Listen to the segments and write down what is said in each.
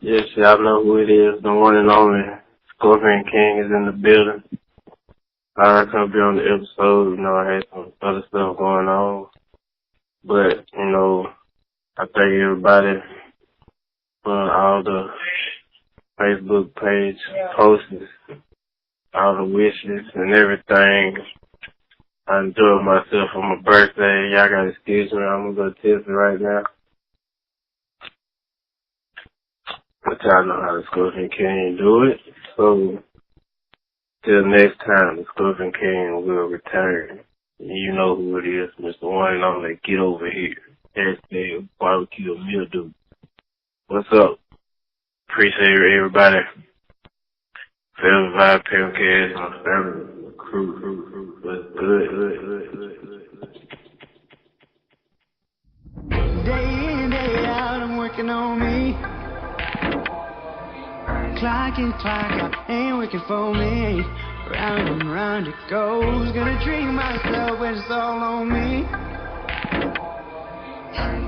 Yes, y'all know who it is. The one and only ScorpionKing is in the building. I couldn't be on the episode. You know, I had some other stuff going on. But, you know, I thank everybody for all the Facebook page posts, all the wishes and everything. I enjoyed myself on my birthday. Y'all gotta excuse me. I'm gonna go test it right now. But y'all know how the ScorpionKing do it. So, till next time, the ScorpionKing will return. You know who it is, Mr. One and Only. Get over here. Hashtag barbecue mildew. What's up? Appreciate everybody. Forever Vibe, Podcast, my family, crew. What's good. Day in, day out, I'm working on me. Clock in, clock out, ain't working for me. Round and round it goes. Gonna treat myself when it's all on me.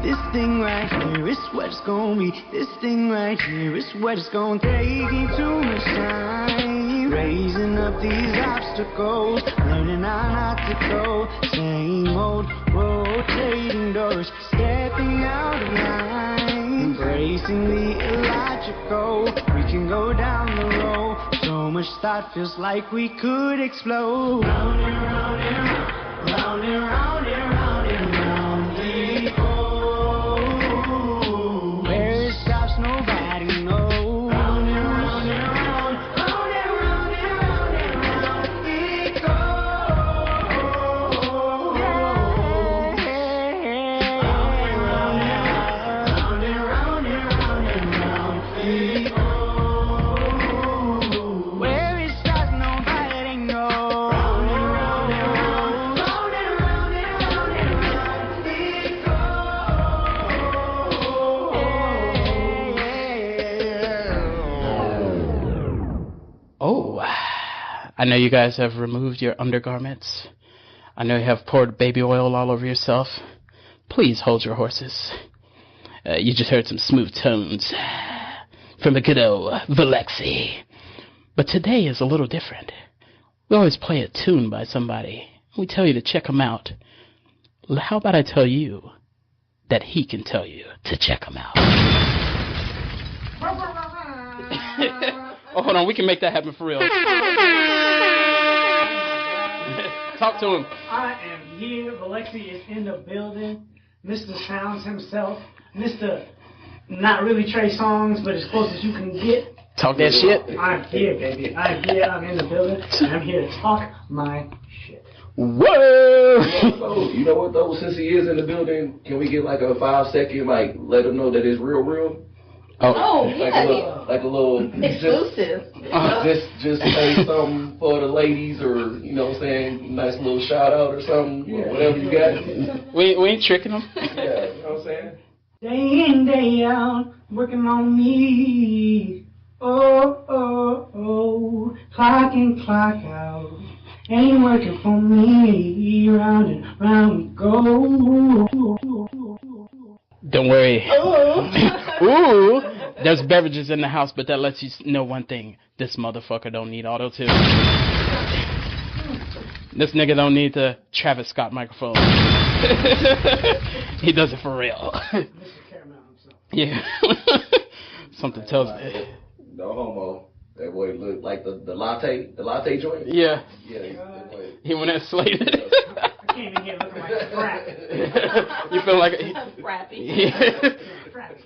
This thing right here is what it's gonna be. This thing right here is what it's gonna take. Too much time raising up these obstacles, learning how not to go. Same old rotating doors, stepping out of line, embracing the illogical. We can go down the road. So much thought feels like we could explode. Round and round and round, round and round and round and round we go. Where it stops, nobody knows. Round and round and round, round and round and round and round we go. Round and round and round, round and round and round and round we go. Oh, I know you guys have removed your undergarments. I know you have poured baby oil all over yourself. Please hold your horses. You just heard some smooth tones from the good old Valexi. But today is a little different. We always play a tune by somebody. We tell you to check them out. How about I tell you that he can tell you to check them out? Oh, hold on. We can make that happen for real. Talk to him. I am here. Valexi is in the building. Mr. Sounds himself. Mr. Not really Trey Songs, but as close as you can get. Talk that shit. I'm here, baby. I'm here. I'm in the building. And I'm here to talk my shit. Whoa! You know what, though? Since he is in the building, can we get like a 5-second, like, let him know that it's real? Oh, yeah. Like a little exclusive. Just say something for the ladies, or you know what I'm saying, nice little shout out or something, or whatever you got. We ain't tricking them. Yeah, you know what I'm saying? Day in, day out, working on me. Oh, clock in, clock out. Ain't working for me. Round and round we go. Don't worry. Ooh, there's beverages in the house, but that lets you know one thing. This motherfucker don't need auto-tune. This nigga don't need the Travis Scott microphone. He does it for real. Yeah. Something tells me. No homo. That boy look like the latte joint. Yeah. Yeah. He went at slated. I came in here looking like a frat. You feel like Frappy. Yeah.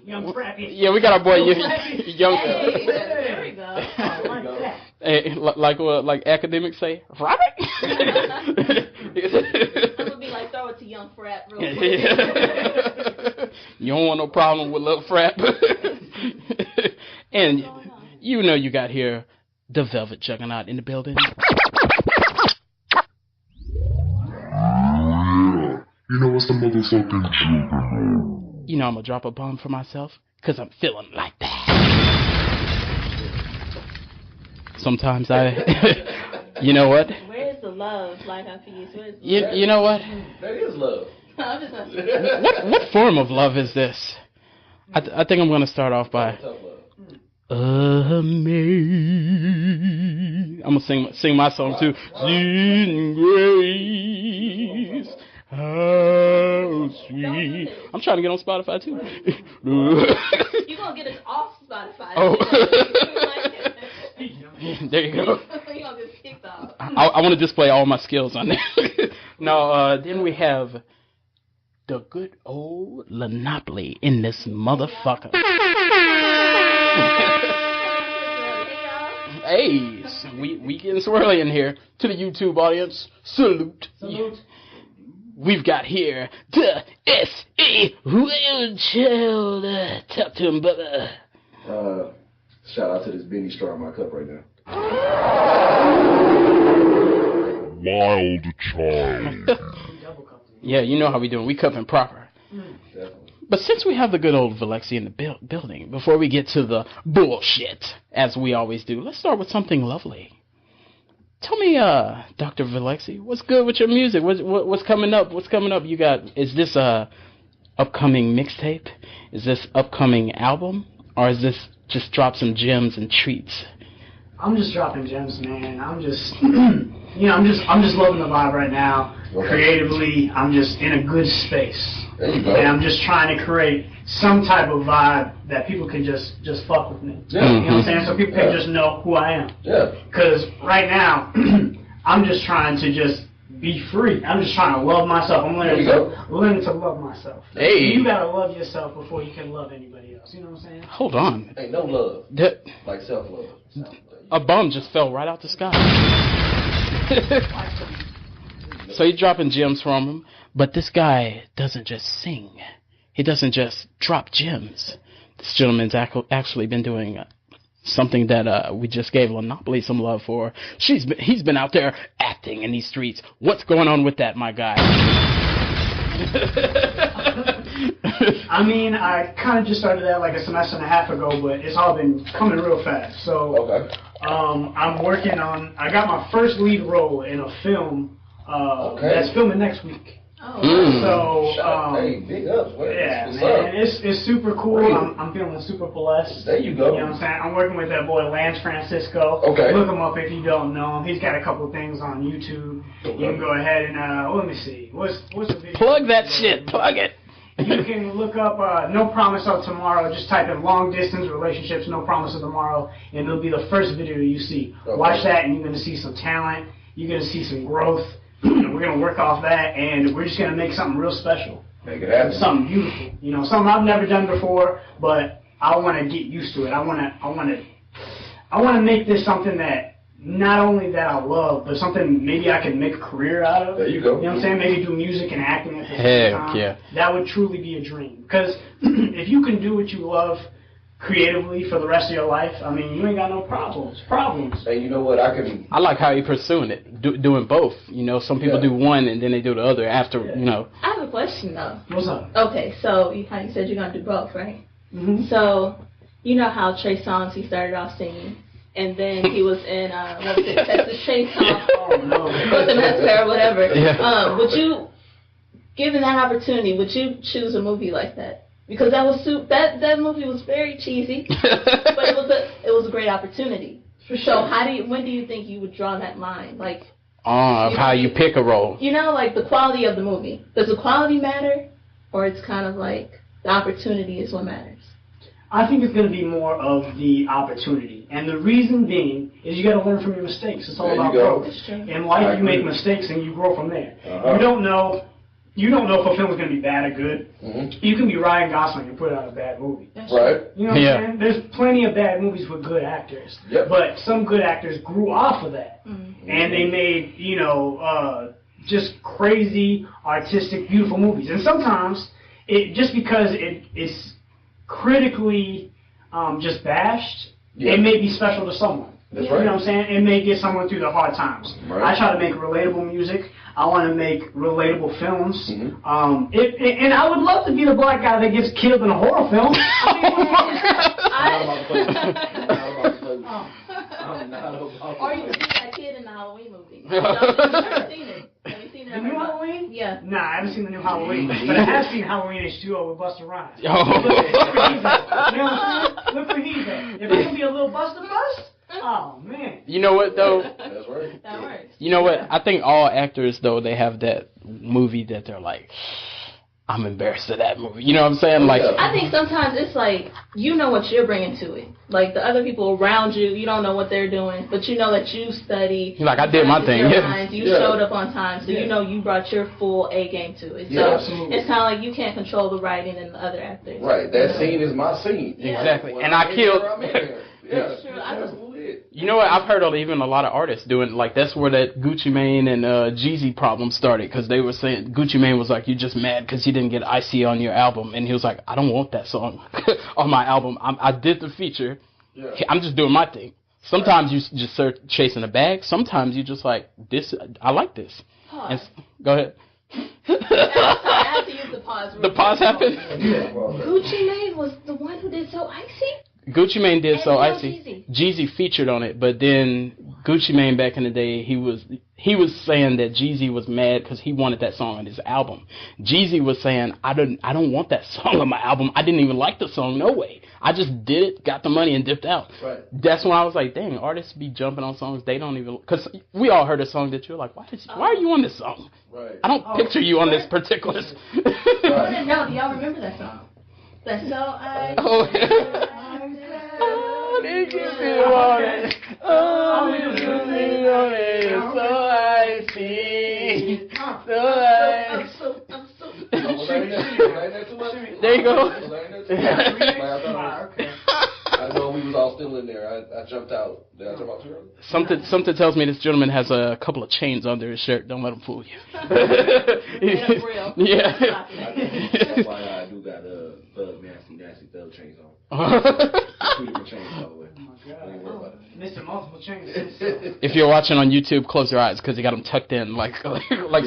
Young Frappy. Yeah, we got our boy Young. Hey, there we go. Hey, like academics say, Robert. I'm gonna be like, throw it to Young Frat real quick. You don't want no problem with little frat. And you know you got here the Velvet Juggernaut in the building. You know what's the motherfucking You know I'm gonna drop a bomb for myself, cause I'm feeling like that. Sometimes you know what? Where's the love? Like I'm confused. You know what? That is love. What form of love is this? I think I'm gonna start off by. Tough love. amazing. I'm gonna sing my song too. Sing grace, how sweet. I'm trying to get on Spotify too. You gonna get us off Spotify? Oh. There you go. You gonna get kicked off? I want to display all my skills on there. No, then we have the good old Lynneopoly in this motherfucker. Hey, we getting swirly in here. To the YouTube audience, salute. We've got here the S.A. Sawildchild. Talk to him, brother. Shout out to this Benny straw in my cup right now. Wild child. Yeah, you know how we doing. We cupping proper. Definitely. But since we have the good old Valexi in the building, before we get to the bullshit, as we always do, let's start with something lovely. Tell me, Dr. Valexi, what's good with your music? What's coming up? What's coming up? You got? Is this a upcoming mixtape? Is this upcoming album? Or is this just drop some gems and treats? I'm just dropping gems, man. I'm just, I'm just loving the vibe right now. Okay. Creatively, I'm just in a good space. There you go. And I'm just trying to create some type of vibe that people can just fuck with me. Yeah. You know what I'm saying? So people can just know who I am. Yeah. Because right now, I'm just trying to just be free. I'm just trying to love myself. I'm learning to love myself. Hey. You gotta love yourself before you can love anybody else. You know what I'm saying? Hold on. Ain't no love like self-love. A bomb just fell right out the sky. So you're dropping gems from him, but this guy doesn't just sing. He doesn't just drop gems. This gentleman's actually been doing something that we just gave Lynneopoly some love for. He's been out there acting in these streets. What's going on with that, my guy? I mean, I kind of just started that like a semester and a half ago, but it's all been coming real fast. So, Okay. I'm working on. I got my first lead role in a film that's filming next week. Oh. So, hey, big ups. yeah, What's man, up? it's super cool. Great. I'm feeling super blessed. There you go. You know what I'm saying? I'm working with that boy Lance Francisco. Okay. Look him up if you don't know him. He's got a couple things on YouTube. Okay. You can go ahead and let me see. What's the video? Plug that shit. Plug it. You can look up No Promise of Tomorrow. Just type in long distance relationships, No Promise of Tomorrow, and it'll be the first video you see. Okay. Watch that, and you're going to see some talent. You're going to see some growth. We're going to work off that, and we're just going to make something real special. Make it happen. Something beautiful. You know, something I've never done before, but I want to get used to it. I want to make this something that not only that I love, but something maybe I can make a career out of. There you go. You know what I'm saying? Maybe do music and acting at the same Heck time. yeah. That would truly be a dream. Because if you can do what you love creatively for the rest of your life, I mean, you ain't got no problems. And you know what? I like how you're pursuing it, doing both. You know, some people do one and then they do the other after, you know. I have a question, though. What's up? Okay, so you kind of said you're going to do both, right? Mm-hmm. So, you know how Trey Songz, he started off singing, and then he was in, what was it, Texas Chainsaw, Oh, no. Brooklyn Massacre or whatever. Yeah. Would you, given that opportunity, would you choose a movie like that? Because that was that movie was very cheesy, but it was a great opportunity. For sure. So when do you think you would draw that line? Like, Of how you pick a role. you know, like the quality of the movie. Does the quality matter, or it's kind of like the opportunity is what matters? I think it's going to be more of the opportunity. And the reason being is you got to learn from your mistakes. It's all There you about go. growth. That's true. In life, I you make agree. mistakes and you grow from there. Uh-huh. You don't know if a film is going to be bad or good. Mm-hmm. You can be Ryan Gosling and put out a bad movie. That's Right. You know what Yeah. I'm saying? There's plenty of bad movies with good actors. Yep. But some good actors grew off of that. Mm-hmm. And they made, just crazy, artistic, beautiful movies. And sometimes, just because it is critically just bashed, Yeah. it may be special to someone. That's You right. know what I'm saying? It may get someone through the hard times. Right. I try to make relatable music. I want to make relatable films. Mhm. And I would love to be the black guy that gets killed in a horror film. I mean, Or you can see that kid in the Halloween movie. You've never seen it. Have you seen it? the new Halloween? Yeah. Nah, I haven't seen the new Halloween. But I have seen Halloween H2O with Busta Rhymes. Oh. Look where he's at. You know what I'm saying? Look where he's at. If I can be a a little Buster Bust? Oh, man. You know what, though? That's right. That works. You know what? I think all actors, though, they have that movie that they're like, I'm embarrassed of that movie. You know what I'm saying? Like, I think sometimes it's like, you know what you're bringing to it. Like, the other people around you, you don't know what they're doing, but you know that you studied. like I did my thing. You showed up on time, so you know you brought your full A game to it. So it's kind of like you can't control the writing and the other actors. Right. That scene is my scene. Exactly. When And I killed. Yeah. Sure, I just You know what? I've heard of even a lot of artists doing, like, that's where that Gucci Mane and Jeezy problem started, because they were saying, Gucci Mane was like, you just mad because you didn't get Icy on your album, and he was like, I don't want that song on my album. I did the feature. Yeah. I'm just doing my thing. Sometimes you just start chasing a bag. Sometimes you just like, this, I like this. And, go ahead. I have to use the pause. The pause happened? Gucci Mane was the one who did So Icy? Gucci Mane did So And Icy. Jeezy featured on it, but then Gucci Mane back in the day, he was saying that Jeezy was mad because he wanted that song on his album. Jeezy was saying, I don't want that song on my album. I didn't even like the song, no way. I just did it, got the money, and dipped out. Right. That's when I was like, dang, artists be jumping on songs they don't even, because we all heard a song that you're like, why are you on this song? Right. I don't picture you on this particular. Right. No, do y'all remember that song? That's So I. Oh, yeah. Did you feel on it? Oh, you feel on it. So I see. So I There you go. I know we was all still in there. I jumped out. Did I jump out too early? Something tells me this gentleman has a couple of chains under his shirt. Don't let him fool you. Yeah. That's why I do got thug nasty thug chains on. 2 different chains all the way. Oh, my God. Mr. Multiple Chains. If you're watching on YouTube, close your eyes because he got them tucked in like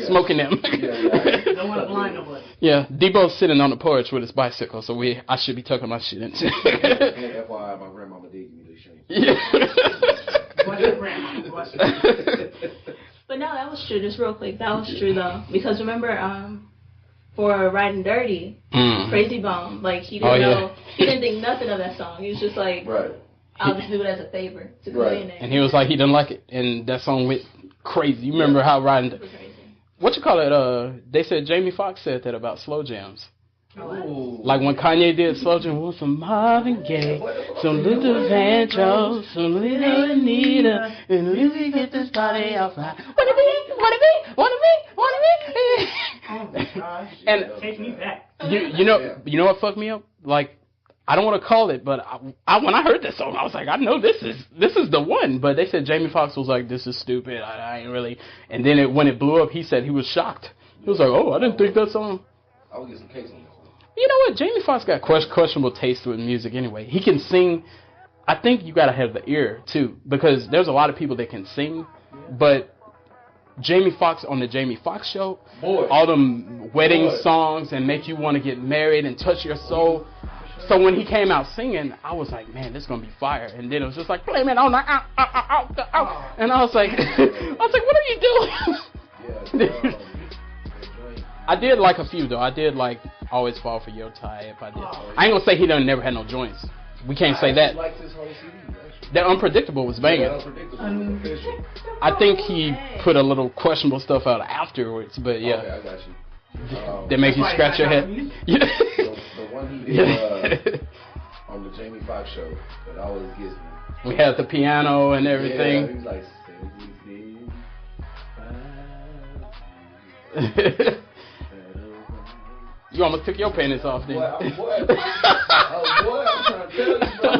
smoking them. Don't want to blind nobody. Yeah, Debo's sitting on the porch with his bicycle, so I should be tucking my shit in. And FYI, my grandmama did give me this chain. Yeah. Bless your grandma. Bless her. But no, that was true. Just real quick, that was true though, because remember, for Riding Dirty, Crazy Bone, like he didn't know, he didn't think nothing of that song. He was just like, right. I'll just do it as a favor to go in there. And he was like, he didn't like it, and that song went crazy. You remember how Riding? What you call it? They said Jamie Foxx said that about slow jams. Ooh. Like when Kanye did slow jam, want some Marvin Gaye, some Luther Vandross, some Little Anita, and we can get this party off right. Wanna be? Oh my gosh. And take me back. You know what fucked me up? Like, I don't want to call it, but when I heard that song, I was like, I know this is the one. But they said Jamie Foxx was like, this is stupid. I ain't really. And then when it blew up, he said he was shocked. He was like, oh, I didn't think that song. I would get some cakes on this one. You know what? Jamie Foxx got questionable taste with music anyway. He can sing. I think you got to have the ear, too, because there's a lot of people that can sing, but Jamie Foxx on the Jamie Foxx show, all them wedding songs and make you want to get married and touch your soul. So when he came out singing, I was like, man, this is going to be fire. And then it was just like, blame it on the out. And I was like, what are you doing? I did like a few, though. I did like Always Fall for Your Type. I ain't going to say he never had no joints. We can't say that. Like this whole CD, That Unpredictable was banging. I think he put a little questionable stuff out afterwards, but yeah. Okay, I got you. That make you scratch your head. The one he did on the Jamie Foxx show that always gets me. We had the piano and everything. Yeah, he was like, you almost took your panties off, didn't you? Boy, I'm trying to tell you, bro.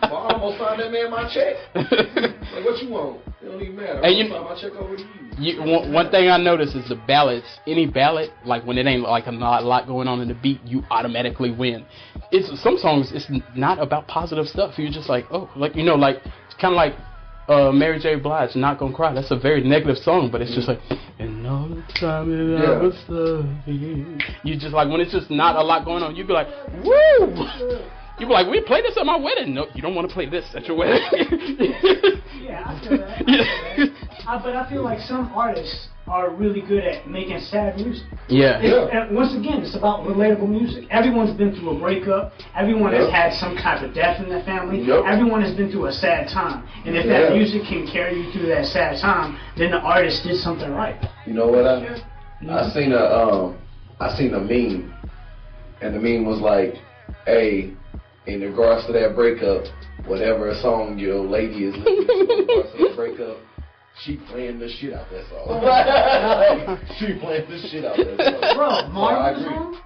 I almost signed that man my check. Like, what you want? It don't even matter. I'm gonna sign my check over to you. One thing I noticed is the ballads. Any ballad, like when it ain't like a lot going on in the beat, you automatically win. It's some songs. It's not about positive stuff. You're just like, oh, like like kind of like Mary J. Blige, Not Gonna Cry. That's a very negative song, but it's just like, and all the time that I was loving. You just like when it's just not a lot going on. You be like, woo. You be like, we play this at my wedding. No, you don't want to play this at your wedding. Yeah, I feel that. But I feel like some artists are really good at making sad music. Yeah. And once again, it's about relatable music. Everyone's been through a breakup. Everyone has had some kind of death in their family. Everyone has been through a sad time. And if that music can carry you through that sad time, then the artist did something right. You know what? I seen a meme, and the meme was like, "Hey, in regards to that breakup, whatever song your lady is listening to in regards to the breakup, she playing the shit out that song." She playing the shit out that song. Bro, Marvin's Room?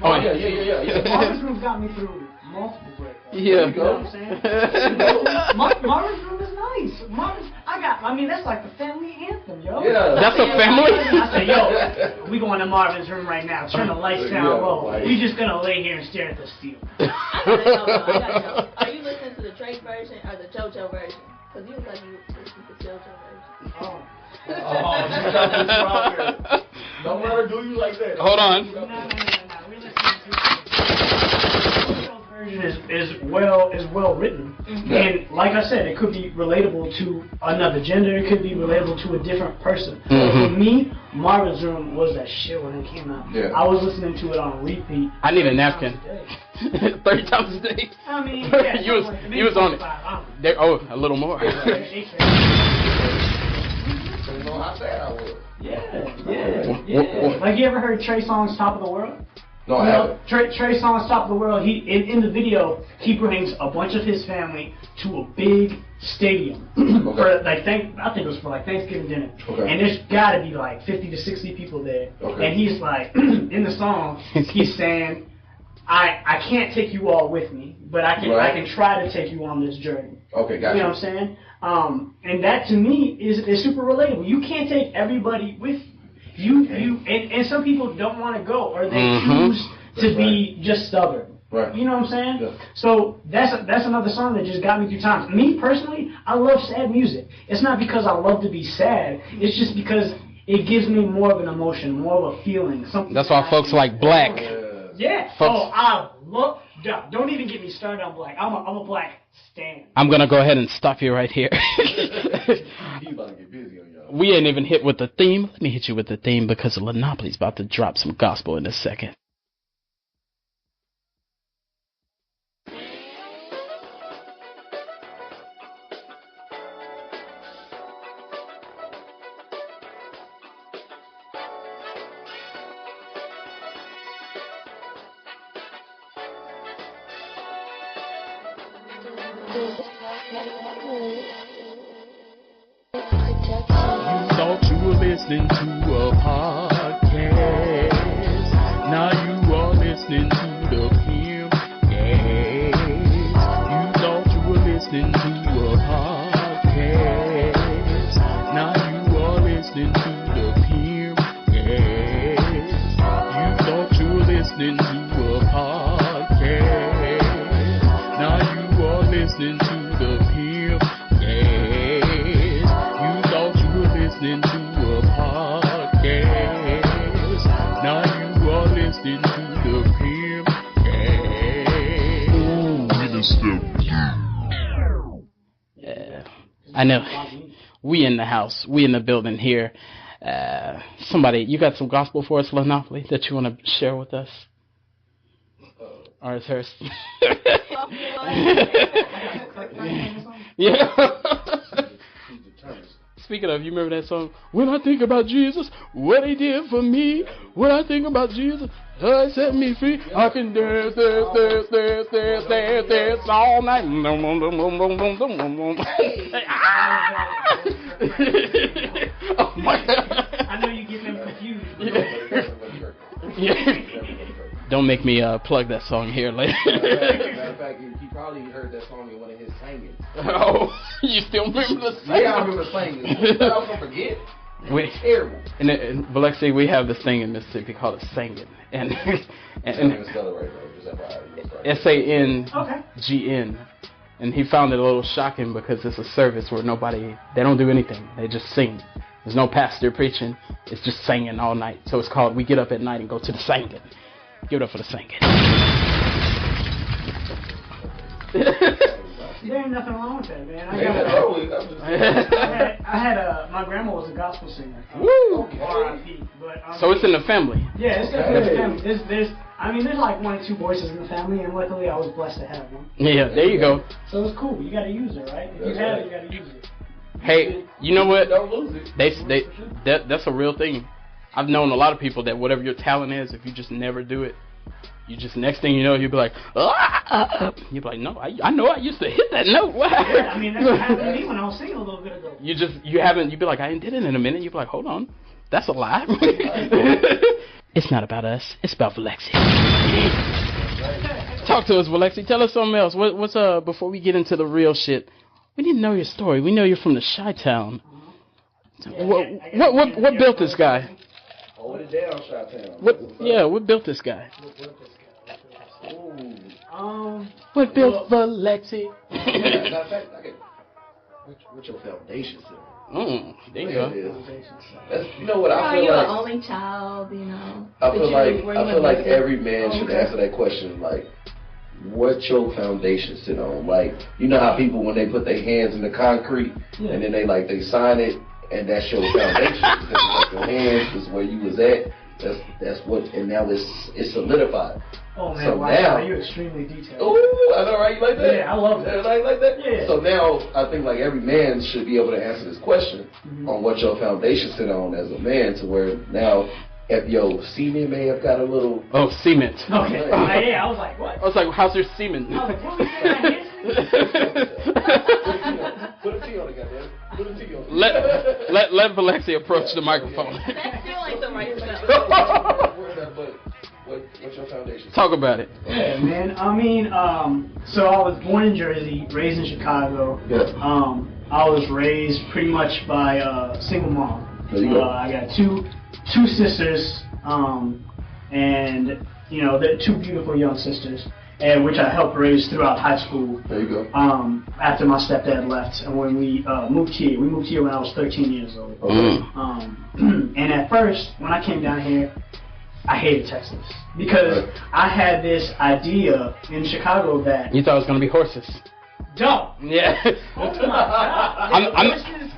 Oh, yeah. Marvin's Room got me through multiple breakups. Yeah. You know what I'm saying? Marvin's Room is nice. That's like the family anthem, yo. Yeah. That's a family? I said, yo, we going to Marvin's Room right now. Turn the lights down low. We just going to lay here and stare at the steel. I gotta know. Are you listening to the Drake version or the JoJo version? Because you look like you listen to the JoJo version. Oh. Don't let her do you like that. Hold on. No. We're listening to version is well written, and like I said, it could be relatable to another gender. It could be relatable to a different person. For me, Marvin's Room was that shit when it came out. Yeah. I was listening to it on repeat. I need a napkin. 30 times a day. I mean, yeah, you was on it. There, a little more. You know how sad I was. Yeah. Like, you ever heard Trey Songz "Top of the World"? No, I haven't. Trey Songz "Top of the World." He in the video, he brings a bunch of his family to a big stadium for I think it was for like Thanksgiving dinner, and there's got to be like 50 to 60 people there, and he's like in the song, he's saying, I can't take you all with me, but I can try to take you on this journey. Okay, gotcha. You know what I'm saying? And that to me is super relatable. You can't take everybody with you. And some people don't want to go, or they choose to be just stubborn. Right. You know what I'm saying? Yeah. So that's another song that just got me through times. Me personally, I love sad music. It's not because I love to be sad. It's just because it gives me more of an emotion, more of a feeling. Something. That's why folks like Black. Yeah. Folks. I love. Don't even get me started on Black. I'm a Black stan. I'm gonna go ahead and stop you right here. We ain't even hit with the theme. Let me hit you with the theme because Lynneopoly's about to drop some gospel in a second. Listening to a podcast. Now you are listening to the podcast. You thought you were listening to a podcast. Now you are listening to the podcast. You thought you were listening to a podcast. Now you are listening to the podcast. You thought you were listening to now you are listening to the Yeah, I know. We in the house. We in the building here. Somebody, you got some gospel for us, Lynneopoly, that you want to share with us? Or is hers? Yeah. Speaking of, you remember that song? When I think about Jesus, what he did for me. When I think about Jesus, how he set me free. I can dance all night. Oh my God. I know you get them confused. Yeah. Don't make me plug that song here later. Matter of fact, he probably heard that song in one of his singings. Oh, you still remember the singing? Yeah, I remember singing. I was going to forget. Wait. Terrible. In Valexi, we have this thing in Mississippi called a singing. And SANGN. And he found it a little shocking because it's a service where they don't do anything. They just sing. There's no pastor preaching. It's just singing all night. So it's called We Get Up at Night and Go to the Singing. Give it up for the singing. There ain't nothing wrong with that, man. I had my grandma was a gospel singer. Woo! R.I.P. But so it's in the family. Yeah, it's definitely in the family. There's like 1 or 2 voices in the family, and luckily I was blessed to have one. Yeah, there you go. So it's cool. You gotta use it, right? If you have it, you gotta use it. Hey, you know what? Don't lose it. That's a real thing. I've known a lot of people that whatever your talent is, if you just never do it, you just next thing you know, you'll be like, you'll be like, no, I know I used to hit that note. What happened? Yeah, I mean that's what happened to me when I was singing a little bit ago. You haven't. You be like, I ain't did it in a minute. You be like, hold on, that's a lie. It's not about us. It's about Valexi. Talk to us, Valexi. Tell us something else. What's before we get into the real shit? We need to know your story. We know you're from the Chi-Town. What built this guy? Hold it down, Chi-Town. What built this guy? What built Valexi? What's your foundation, sir? There you go. You know what I feel you're like? an only child, you know. I feel like every man should answer that question. Like, what your foundation sit on? Like, you know how people when they put their hands in the concrete and then they sign it and that's your foundation because like your hands is where you was at. That's what, and now it's solidified. Oh man, so wow, now you're extremely detailed. Oh, I know, right? You like that? Yeah, I love that. Like that? Yeah. So now I think like every man should be able to answer this question on what your foundation sit on as a man, to where now if your semen may have got a little. Oh, Sea-MenT. Okay. Yeah, I was like, what? I was like, how's your semen? I was like, what was that? Put a T on it, goddamn. Put a T on it. Let Valexi approach the microphone. That's still like the right spell. What's your foundation? Talk about it. Yeah, man. I mean, so I was born in Jersey, raised in Chicago. Yeah. I was raised pretty much by a single mom. There you go. I got two sisters, and you know, they're 2 beautiful young sisters, and which I helped raise throughout high school. There you go. After my stepdad left, and when we moved here when I was 13 years old. Okay. And at first, when I came down here, I hated Texas because I had this idea in Chicago that you thought it was gonna be horses. Don't. Yeah. Oh my God.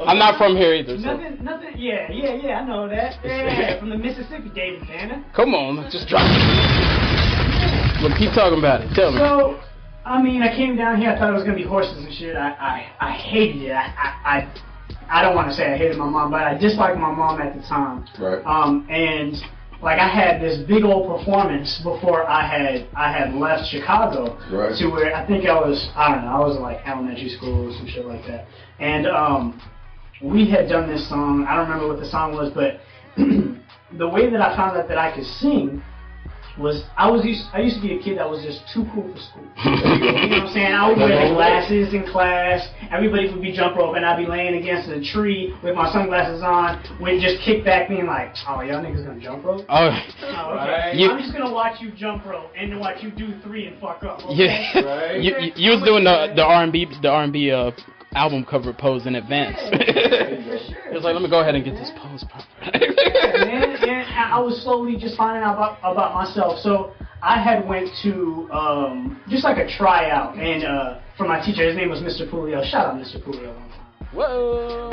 I'm not from here either. So. Nothing. Yeah. I know that. Yeah, from the Mississippi, David Banner. Come on, just drop it. Look, keep talking about it. Tell me. So, I mean, I came down here. I thought it was gonna be horses and shit. I hated it. I don't want to say I hated my mom, but I disliked my mom at the time. Right. And like I had this big old performance before I had left Chicago, right. To where I think I was like elementary school or some shit like that, and we had done this song. I don't remember what the song was, but the way that I found out that I could sing was I used to be a kid that was just too cool for school. You know what I'm saying? I would wear the glasses in class. Everybody would be jump rope, and I'd be laying against a tree with my sunglasses on, with just kick back, being like, "Oh, y'all niggas gonna jump rope? Oh, okay. I'm just gonna watch you jump rope and watch you do 3 and fuck up." Okay? Yeah. Right. You was doing the R&B album cover pose in advance. It was like, let me go ahead and get this pose proper. Man, and I was slowly just finding out about myself. So I had went to just like a tryout, and for my teacher, his name was Mr. Pulio. Shout out Mr. Pulio one time. Whoa!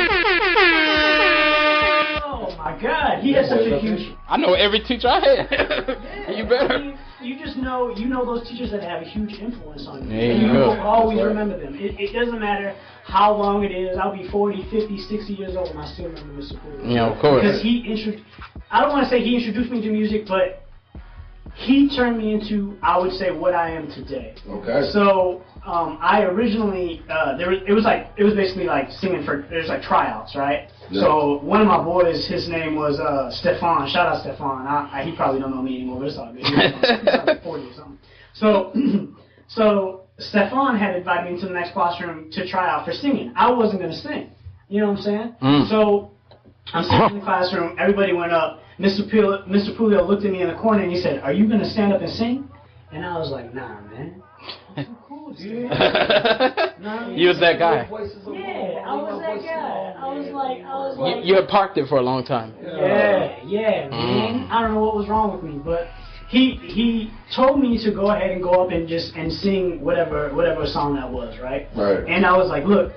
Oh my God, he has such a huge. I know every teacher I had. Yeah, You better. I mean, you just know those teachers that have a huge influence on you. There And you go. will always remember them. It doesn't matter how long it is. I'll be 40, 50, 60 years old and I still remember Mr. Pulio. Yeah, of course. Because I don't want to say he introduced me to music, but he turned me into, I would say, what I am today. Okay. So I originally it was basically like singing there's like tryouts, right? Yeah. So one of my boys, his name was Stefan. Shout out Stefan. He probably don't know me anymore, but it's all good. He's like 40 or something. So Stefan had invited me into the next classroom to try out for singing. I wasn't gonna sing. You know what I'm saying? So I'm sitting in the classroom. Everybody went up. Mr. Pulio looked at me in the corner and he said, "Are you gonna stand up and sing?" And I was like, "Nah, man. I'm too cool, dude." You was that guy. Yeah, I was that guy. I was like. You had parked it for a long time. Yeah, man. I don't know what was wrong with me, but he told me to go ahead and go up and sing whatever song that was, right? Right. And I was like, look,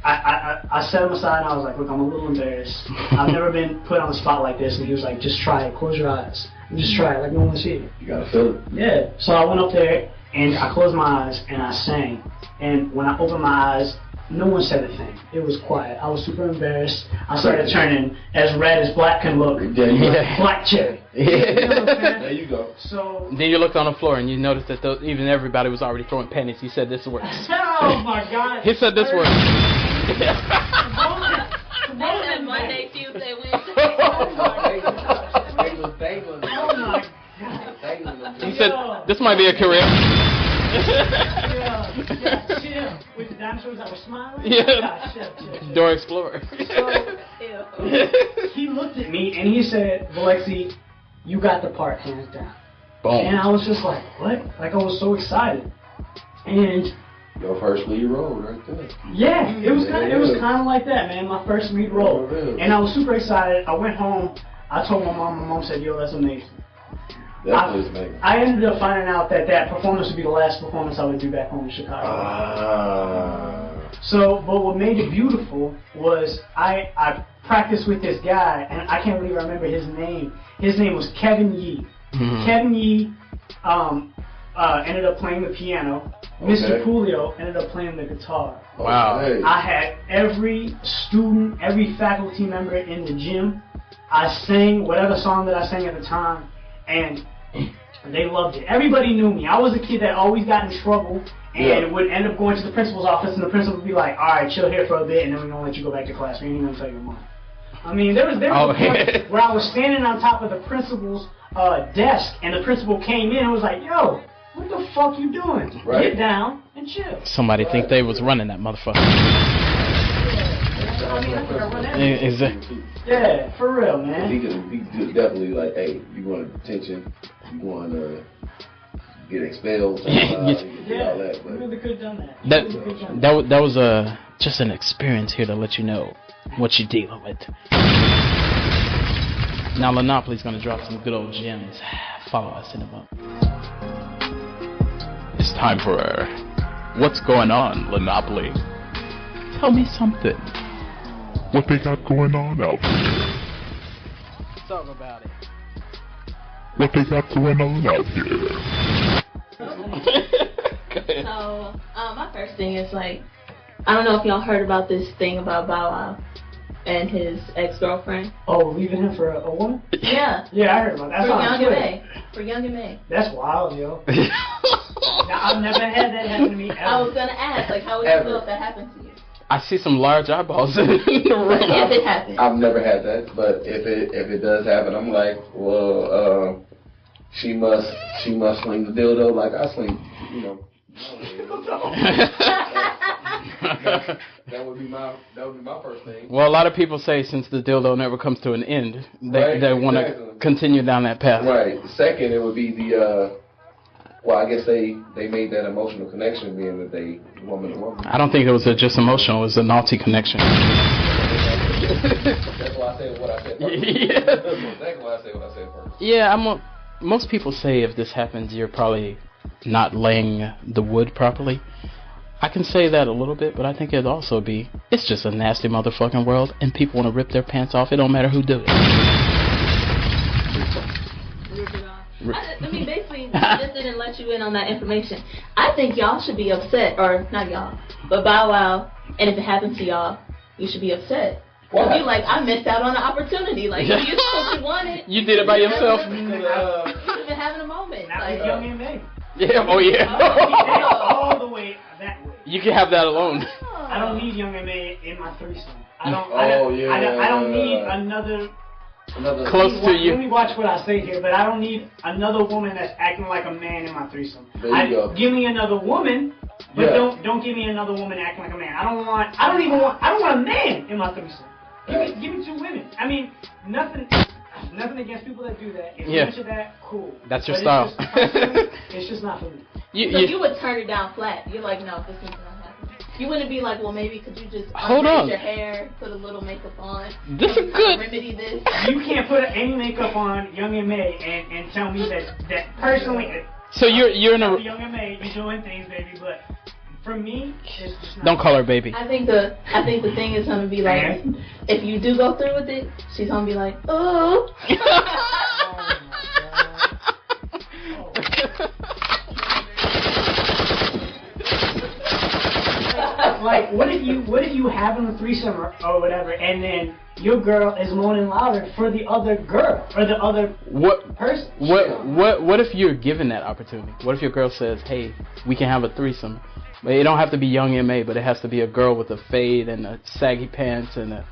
I set him aside and I was like, look, I'm a little embarrassed. I've never been put on the spot like this. And he was like, just try it, close your eyes, and just try it, like no one see it. You gotta feel it. Yeah. So I went up there and I closed my eyes and I sang. And when I opened my eyes, no one said a thing. It was quiet. I was super embarrassed. I started turning as red as black can look. Yeah. Black cherry. Yeah. You know what I'm saying? There you go. So Then you looked on the floor and you noticed that even everybody was already throwing pennies. He said this works. oh my God. He said this works. They said Monday, Tuesday, Wednesday. Oh my God. He said this might be a career. Yeah, chill. With the dinosaurs that were smiling? Yeah. Chill. Door Explorer. So, he looked at me and he said, Valexi, you got the part, hands down. Boom. And I was just like, what? Like, I was so excited. And Your first lead role right there. yeah, it was kind of like that, man. My first lead role. And I was super excited. I went home. I told my mom. My mom said, yo, that's amazing. I ended up finding out that performance would be the last performance I would do back home in Chicago. So, but what made it beautiful was I practiced with this guy, and I can't believe I remember his name. His name was Kevin Yee. Mm-hmm. Kevin Yee ended up playing the piano. Okay. Mr. Coolio ended up playing the guitar. Wow. Okay. I had every student, every faculty member in the gym. I sang whatever song that I sang at the time, and they loved it. Everybody knew me. I was a kid that always got in trouble and would end up going to the principal's office, and the principal would be like, all right, chill here for a bit, and then we're going to let you go back to class. We ain't even going to tell your mom. I mean, there was a point where I was standing on top of the principal's desk, and the principal came in and was like, yo, what the fuck you doing? Right. Get down and chill. Somebody think they was running that motherfucker. I mean, I think I run everything. Is it? Yeah, for real, man. He could definitely like, hey, you want detention, you want to get expelled, you can do all that. We But really could have done that. That was just an experience here to let you know what you're dealing with. Now Lynneopoly's gonna drop some good old gems. Follow us in a moment. It's time for What's Going On, Lynneopoly? Tell me something. What they got going on out here? Talk about it. What they got going on out here? So, my first thing is like, I don't know if y'all heard about this thing about Bow Wow and his ex-girlfriend. Oh, leaving him for a woman? Yeah. Yeah, I heard about that. For Young M.A. For Young M.A. That's wild, yo. Now, I've never had that happen to me ever. I was gonna ask, like, how would you feel if that happened to you? I see some large eyeballs in the room. If it happened. I've never had that, but if it does happen, I'm like, well, she must sling the dildo like I sling, you know. That would be my first thing. Well, a lot of people say since the dildo never comes to an end, they want to continue down that path. Right. Second, it would be the well, I guess they made that emotional connection being that they woman to woman. I don't think it was just emotional; it was a naughty connection. That's why I said what I said first. Yeah. That's exactly why I said what I said first. Yeah, most people say if this happens, you're probably not laying the wood properly. I can say that a little bit, but I think it'd also be, it's just a nasty motherfucking world, and people want to rip their pants off. It don't matter who do it. I mean, basically, I just didn't let you in on that information. I think y'all should be upset, or not y'all, but Bow Wow, and if it happens to y'all, you should be upset. Because you like, I missed out on the opportunity. Like, you did what you wanted. You did it by yourself. You've been having a moment. Not like, with Young M.A. Yeah, oh yeah. All the way that way. You can have that alone. I don't need Young M.A. in my threesome. I don't need another close to you. Let me watch what I say here, but I don't need another woman that's acting like a man in my threesome. There you go. Give me another woman, but don't give me another woman acting like a man. I don't want a man in my threesome. Give me two women. I mean, nothing against people that do that. If you're into that, cool. That's your style. It's just not for me. So you would turn it down flat. You're like, no, this is not happening. You wouldn't be like, well, maybe could you just hold on your hair, put a little makeup on. This is good. Remedy this. You can't put any makeup on Young M.A. and tell me that personally. So you're in a Young M.A. You're doing things, baby, but for me, it's just not. Don't call her baby. I think the thing is gonna be like, if you do go through with it, she's gonna be like, oh. Like, what if you having a threesome or whatever, and then your girl is moaning louder for the other girl or the other person? What if you're given that opportunity? What if your girl says, "Hey, we can have a threesome"? But it don't have to be Young M.A., but it has to be a girl with a fade and a saggy pants and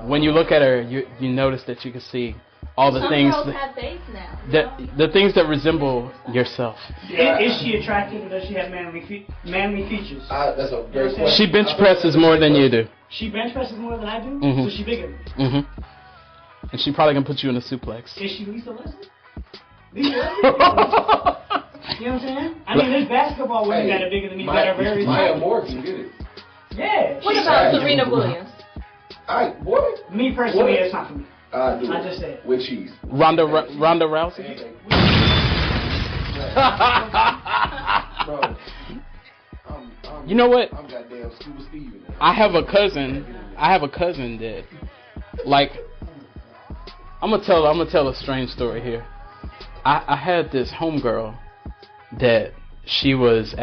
when you look at her, you notice that you can see all the things girls have fades now. the things that resemble yourself. Is she attractive or does she have manly features? That's a great question. She bench presses more than you do. She bench presses more than I do, Mhm. so she bigger. And she probably gonna put you in a suplex. Is she Lisa Leslie? Lisa Leslie? You know what I'm saying? I mean, there's basketball women that are bigger than me that are very Maya Moore can get it. Yeah. What about Serena Williams? What? Me personally, it's not for me. I do. I just said. With cheese. Ronda Rousey. Bro, You know what? I'm goddamn Scuba Steven. I have a cousin that, like, I'm gonna tell a strange story here. I had this homegirl that she was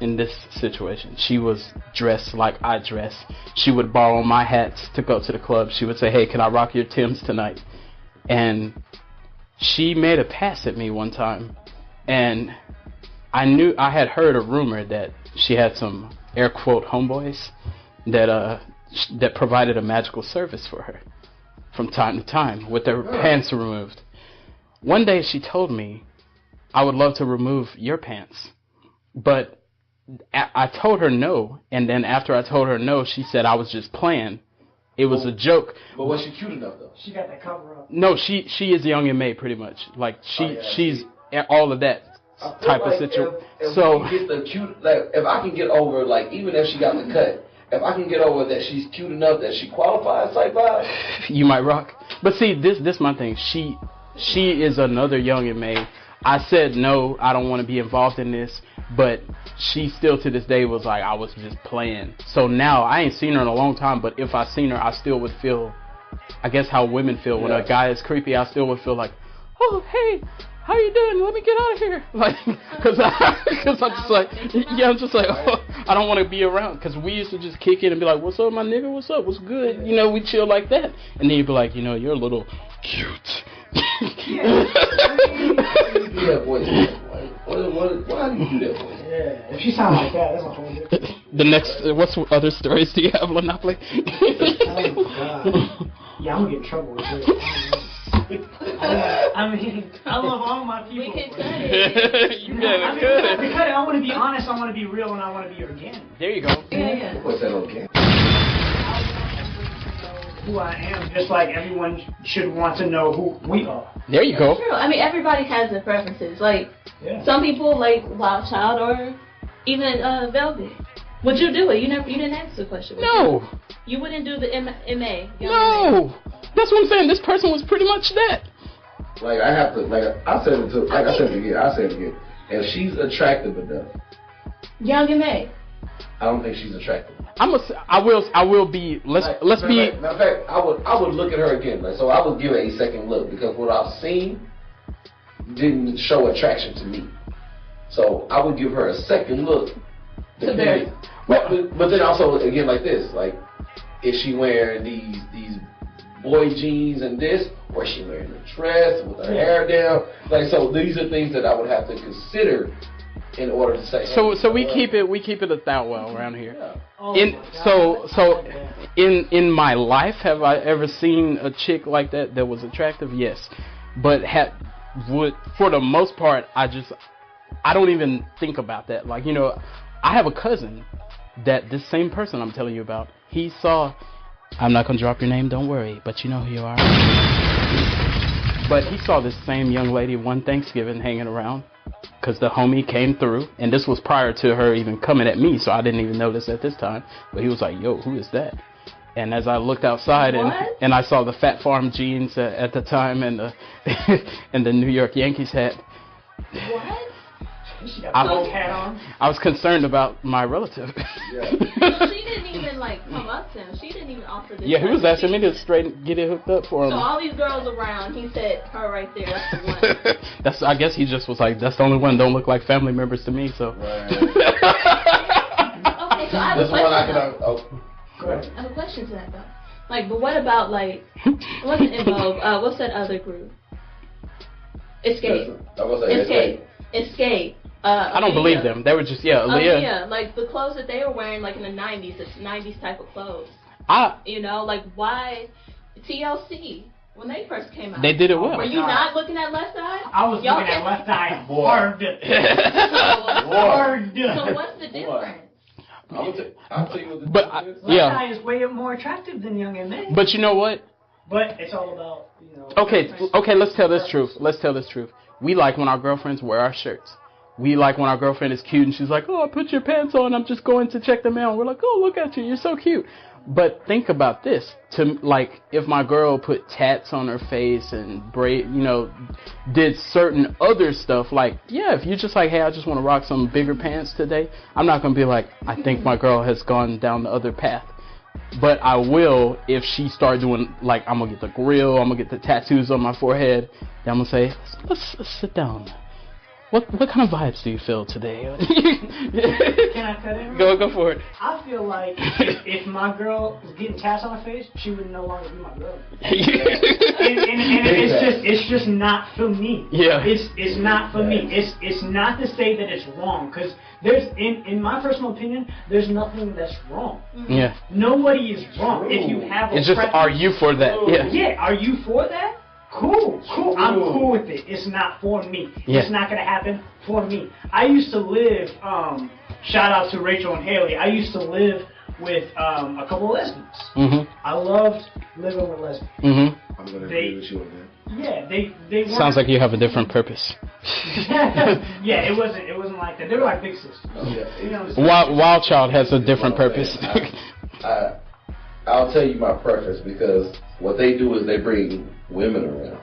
in this situation. She was dressed like I dress. She would borrow my hats to go to the club. She would say, "Hey, can I rock your Timbs tonight?" And she made a pass at me one time, and I had heard a rumor that she had some air quote homeboys that provided a magical service for her from time to time with their pants removed. One day she told me, "I would love to remove your pants." But I told her no, and then after I told her no, she said I was just playing. It was a joke. But was she cute enough though? She got that cover up. No, she is Young M.A. pretty much. Like she's all of that type of situation. So get the cute, like if I can get over, like even if she got the cut, if I can get over that she's cute enough that she qualifies type vibe, you might rock. But see, this my thing. She is another Young M.A. I said no, I don't want to be involved in this, but she still to this day was like, I was just playing. So now I ain't seen her in a long time, but if I seen her, I still would feel, I guess how women feel when a guy is creepy. I still would feel like, oh hey, how you doing? Let me get out of here, like, cause I'm just like, I'm just like, oh, I don't want to be around, cause we used to just kick it and be like, what's up, my nigga? What's up? What's good? You know, we chill like that, and then you'd be like, you know, you're a little cute. Yeah, voice. Why do you do that voice? Yeah, if she sounds like that, that's a whole different. The next, what other stories do you have, Lynneopoly? Oh, God. Yeah, I'm gonna get in trouble with this. I mean, I love all my people. We can cut it. You gotta cut it. I want to be honest, I want to be real, and I want to be organic. There you go. Yeah. What's that okay? Who I am, just like everyone should want to know who we are. There you go. True. I mean, everybody has their preferences. Like, some people like Sawildchild or even Velvet. Would you do it? You didn't answer the question. No. You wouldn't do the M.A. No. That's what I'm saying. This person was pretty much that. Like I have to, like I said it again. If she's attractive enough, Young M.A. I don't think she's attractive. I will be. Let's be. Matter of fact, I would look at her again. Like, so I would give her a second look because what I've seen didn't show attraction to me. So I would give her a second look. But then also again like this, like is she wearing these boy jeans and this, or is she wearing a dress with her hair down? Like, so these are things that I would have to consider in order to say. So we keep it a thou around here. Yeah. Oh In my life, have I ever seen a chick like that was attractive? Yes, but for the most part, I don't even think about that. Like, you know, I have a cousin that this same person I'm telling you about, he saw. I'm not gonna drop your name, don't worry, but you know who you are. But he saw this same young lady one Thanksgiving hanging around, because the homie came through, and this was prior to her even coming at me, so I didn't even notice at this time. But he was like, "Yo, who is that?" And as I looked outside and I saw the Fat Farm jeans at the time and the and the New York Yankees hat. What? She got a hat on. I was concerned about my relative. Yeah. So she didn't even like come up to him. She didn't even offer this. Yeah, he was asking me to get it hooked up for him. So all these girls around, he said, "Her right there, that's the one." I guess he just was like, "That's the only one. Don't look like family members to me." So. Right. Okay, so I have a question. I have a question to that though. Like, but what about like, what's In Vogue? What's that other group? Escape. Escape. I don't believe them. They were just Aaliyah. Like the clothes that they were wearing, like in the '90s, it's '90s type of clothes. You know, like why TLC when they first came out? They did it well. Were you not looking at Left Eye? I was looking at Left Eye hard. Hard. So what's the difference? I'll tell you what the but difference is. Left Eye is way more attractive than Young M.A. But you know what? But it's all about, you know. Okay, let's tell this truth. We like when our girlfriends wear our shirts. We like when our girlfriend is cute and she's like, "Oh, put your pants on. I'm just going to check the mail." And we're like, "Oh, look at you. You're so cute." But think about this. If my girl put tats on her face and did certain other stuff, like, yeah, if you're just like, "Hey, I just want to rock some bigger pants today," I'm not going to be like, "I think my girl has gone down the other path." But I will if she start doing, like, I'm going to get the grill, I'm going to get the tattoos on my forehead. Then I'm going to say, let's sit down. What kind of vibes do you feel today? Can I cut in? Go for it. I feel like if my girl was getting tats on her face, she would no longer be my girl. and it's just not for me. Yeah. It's not for me. It's not to say that it's wrong, because there's in my personal opinion, there's nothing that's wrong. Yeah. Nobody is wrong. If you have a it's just, are you for that? Yeah. Yeah. Are you for that? Cool. I'm cool with it. It's not for me. Yeah. It's not gonna happen for me. I used to live. Shout out to Rachel and Haley. I used to live with a couple of lesbians. Mm-hmm. I loved living with lesbians. Mm-hmm. I'm gonna agree with you on that. Yeah, they weren't. Sounds like you have a different purpose. Yeah, it wasn't like that. They were like big sisters. Oh, yeah. You know, Wildchild has a different purpose. I'll tell you my preference, because what they do is they bring women around.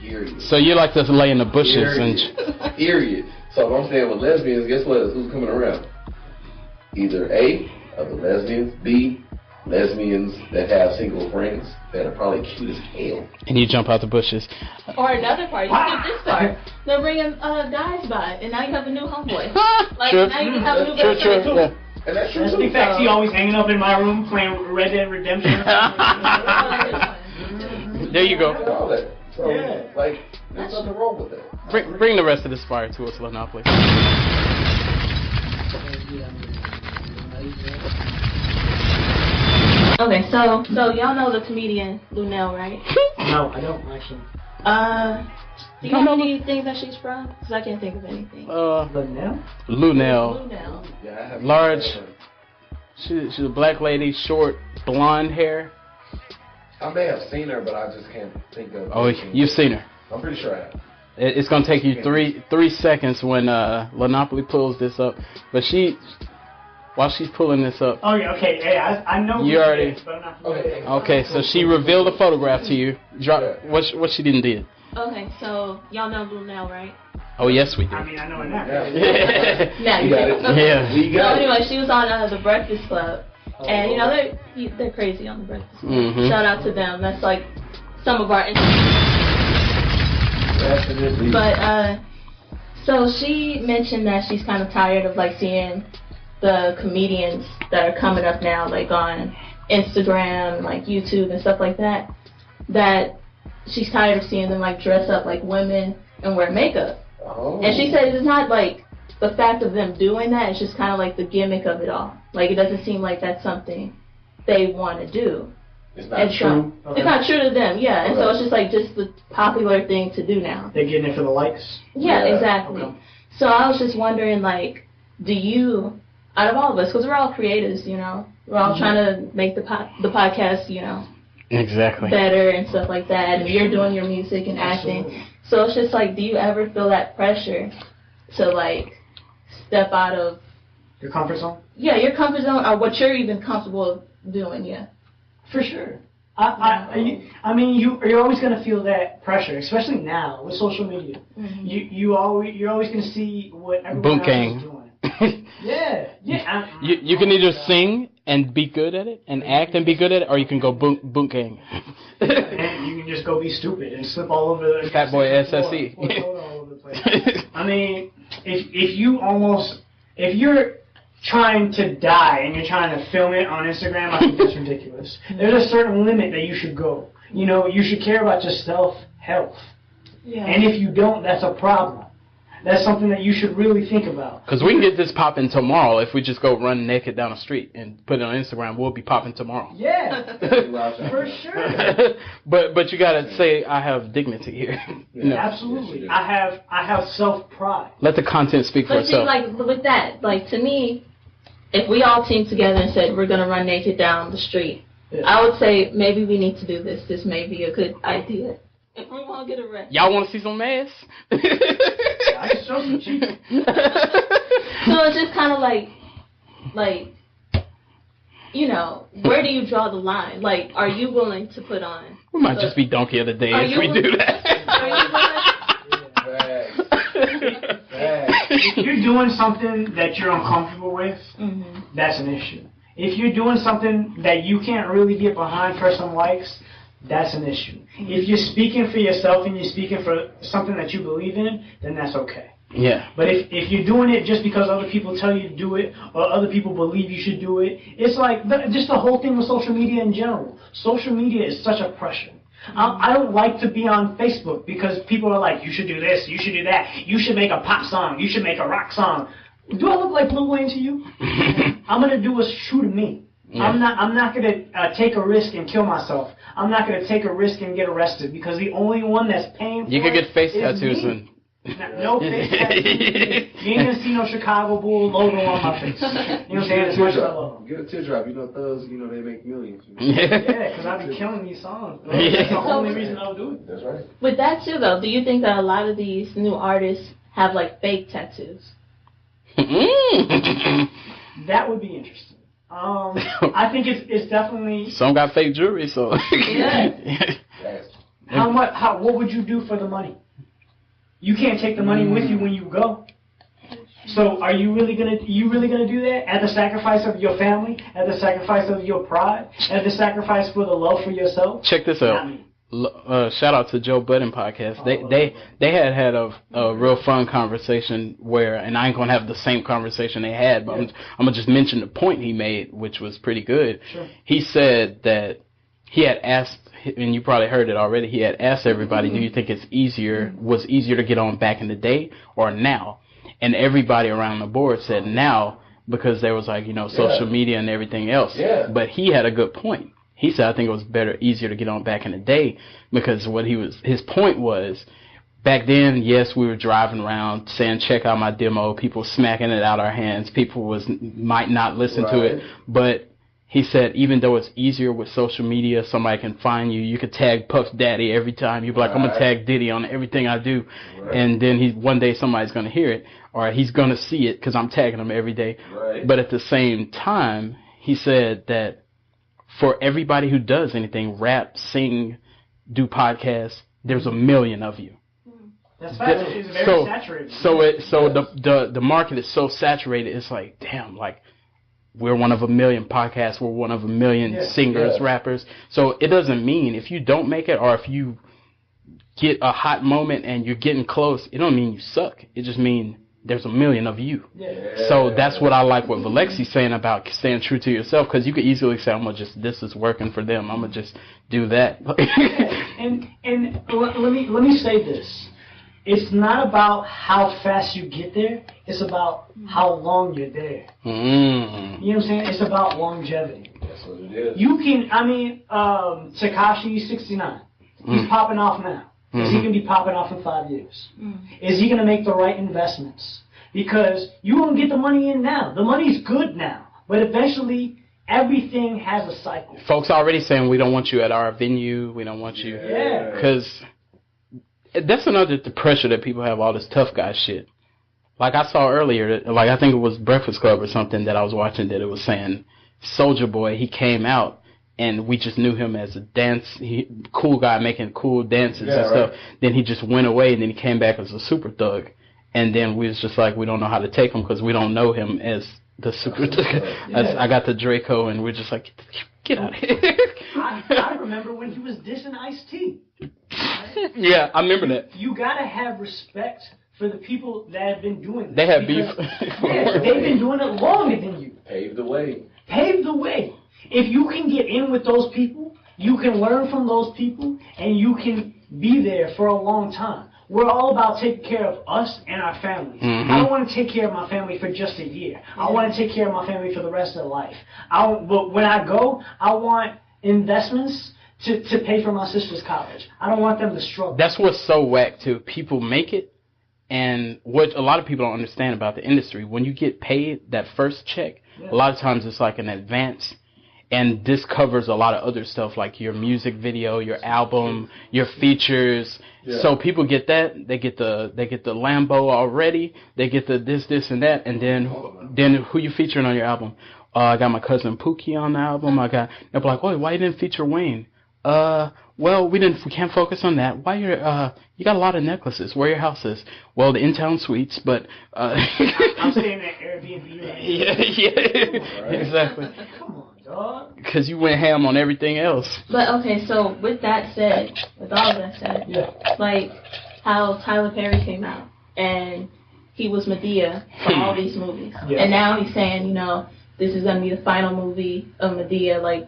Period. So you like to lay in the bushes Period. So if I'm staying with lesbians, guess what? Who's coming around? Either A, other lesbians, B, lesbians that have single friends that are probably cute as hell. And you jump out the bushes. Or another part, you skip this part. They're bringing guys by, and now you have a new homeboy. Like, True. now you have a new best friend. Yeah. And that's true. That's big facts. He always hanging up in my room playing Red Dead Redemption. There you go. And all that. So, like, there's nothing wrong with that. Bring the rest of this fire to us, Lynneopoly. Okay, so y'all know the comedian Lunel, right? No, I don't actually. Do you have any things that she's from? Because I can't think of anything. Lunel? Lunel. Yeah, I have Large. She's a black lady, short, blonde hair. I may have seen her, but I just can't think of. Oh, you've seen her. I'm pretty sure I have. It's gonna take you three seconds when Lynneopoly pulls this up. But while she's pulling this up. Oh yeah, okay, yeah, I know. You already. Is, but I'm not familiar. Okay, so she revealed a photograph to you. What she did. Okay, so y'all know Lunel, right? Oh yes, we do. I mean, I know it now. Yeah, you got it. Yeah. So anyway, she was on the Breakfast Club, and you know they're crazy on the Breakfast Club. Mm-hmm. Shout out to them. That's like some of our. But so she mentioned that she's kind of tired of like seeing the comedians that are coming up now, like on Instagram, like YouTube and stuff like that. That she's tired of seeing them like dress up like women and wear makeup. Oh. And she said it's not like the fact of them doing that, it's just kind of like the gimmick of it all. Like it doesn't seem like that's something they want to do. It's not true. It's not true to them, yeah. And so it's just like the popular thing to do now. They're getting it for the likes. Yeah, exactly. Okay. So I was just wondering, like, do you, out of all of us, because we're all creatives, you know, we're all trying to make the podcast, you know, exactly better and stuff like that, and you're doing your music and acting. So it's just like, do you ever feel that pressure to like step out of your comfort zone? Yeah, your comfort zone, or what you're even comfortable doing. Yeah, for sure. I mean, you're always gonna feel that pressure, especially now with social media. Mm-hmm. You're always gonna see what everyone else is doing. Yeah. You can either sing and be good at it, and act and be good at it, or you can go BoomKing. And you can just go be stupid and slip all over the Fat Boy SSE. All over the place. I mean, if you're trying to die and you're trying to film it on Instagram, I think that's ridiculous. There's a certain limit that you should go. You know, you should care about your self-health. Yeah. And if you don't, that's a problem. That's something that you should really think about. Because we can get this popping tomorrow if we just go run naked down the street and put it on Instagram. We'll be popping tomorrow. Yeah, for sure. But you gotta say I have dignity here. No. Absolutely, I have self-pride. Let the content speak for itself. But see, like with that, like to me, if we all teamed together and said we're gonna run naked down the street, I would say maybe we need to do this. This may be a good idea. If we want to get arrested. Y'all want to see some ass? I can show some cheeks. So it's just kind of like, you know, where do you draw the line? Like, are you willing to put on? We might just be donkey of the day if we do that. Are you willing? If you're doing something that you're uncomfortable with, that's an issue. If you're doing something that you can't really get behind for some likes, that's an issue. If you're speaking for yourself and you're speaking for something that you believe in, then that's okay. Yeah. But if you're doing it just because other people tell you to do it or other people believe you should do it, it's like just the whole thing with social media in general. Social media is such a pressure. I don't like to be on Facebook because people are like, you should do this, you should do that, you should make a pop song, you should make a rock song. Do I look like Lil Wayne to you? I'm going to do what's true to me. Yeah. I'm not going to take a risk and kill myself. I'm not going to take a risk and get arrested because the only one that's paying for you could get face tattoos and no face tattoos. You ain't going to see no Chicago Bull logo on my face. You know what I'm saying? As much as I love them. Get a teardrop. You know, thugs, you know, they make millions. Yeah, because I be killing these songs. That's the only reason I'll do it. That's right. With that too, though, do you think that a lot of these new artists have like fake tattoos? That would be interesting. I think it's definitely. Some got fake jewelry, so. Yeah. What would you do for the money? You can't take the money with you when you go. So are you really gonna do that at the sacrifice of your family, at the sacrifice of your pride, at the sacrifice for the love for yourself? Check this out. Shout out to Joe Budden podcast. They had a real fun conversation where, and I ain't gonna have the same conversation they had, but I'm gonna just mention the point he made, which was pretty good. Sure. He said that he had asked, and you probably heard it already. He had asked everybody, "Do you think was easier to get on back in the day or now?" And everybody around the board said now because there was social media and everything else. Yeah. But he had a good point. He said, I think it was easier to get on back in the day because his point was, back then, yes, we were driving around saying, check out my demo, people smacking it out our hands, people might not listen to it, but he said, even though it's easier with social media, somebody can find you, you could tag Puff Daddy every time, you'd be like, I'm going to tag Diddy on everything I do, and then one day somebody's going to hear it, or he's going to see it because I'm tagging him every day, but at the same time, he said that for everybody who does anything, rap, sing, do podcasts, there's a million of you. That's fact. It's very saturated. So the market is so saturated. It's like, damn, like we're one of a million podcasts. We're one of a million singers, rappers. So it doesn't mean if you don't make it or if you get a hot moment and you're getting close, it don't mean you suck. It just means there's a million of you. Yeah. So that's what I like what Valexi saying about staying true to yourself, because you could easily say, this is working for them. I'm going to just do that. And let me say this. It's not about how fast you get there. It's about how long you're there. You know what I'm saying? It's about longevity. That's what it is. You can, Tekashi 69. He's popping off now. Is he going to be popping off in 5 years? Is he going to make the right investments? Because you won't get the money in now. The money's good now. But eventually, everything has a cycle. Folks already saying we don't want you at our venue. We don't want you. Yeah. Because that's another the pressure that people have, all this tough guy shit. Like I saw earlier, like I think it was Breakfast Club or something that I was watching that it was saying Soulja Boy, he came out and we just knew him as a cool guy making cool dances and stuff. Then he just went away and then he came back as a super thug. And then we was just like, we don't know how to take him because we don't know him as the super thug. I got the Draco and we're just like, get out of here. I remember when he was dissing Ice-T. Yeah, I remember that. You gotta have respect for the people that have been doing this. They have beef. Yeah, they've been doing it longer than you. Pave the way. Pave the way. If you can get in with those people, you can learn from those people, and you can be there for a long time. We're all about taking care of us and our families. Mm-hmm. I don't want to take care of my family for just a year. I want to take care of my family for the rest of their life. But when I go, I want investments to pay for my sister's college. I don't want them to struggle. That's what's so whack, too. People make it, and what a lot of people don't understand about the industry, when you get paid that first check, a lot of times it's like an advance. And this covers a lot of other stuff like your music video, your album, your features. Yeah. So people get that. They get the Lambo already. They get the this, and that. And then who you featuring on your album? I got my cousin Pookie on the album. They're like, oh, why you didn't feature Wayne? Well, we can't focus on that. Why you got a lot of necklaces. Where your house is? Well, the in-town suites, but I'm staying at Airbnb. Right? Yeah, exactly. Come on, dog. Because you went ham on everything else. But okay, so with that said, with all of that said, like how Tyler Perry came out and he was Medea for all these movies, and now he's saying, this is gonna be the final movie of Medea, like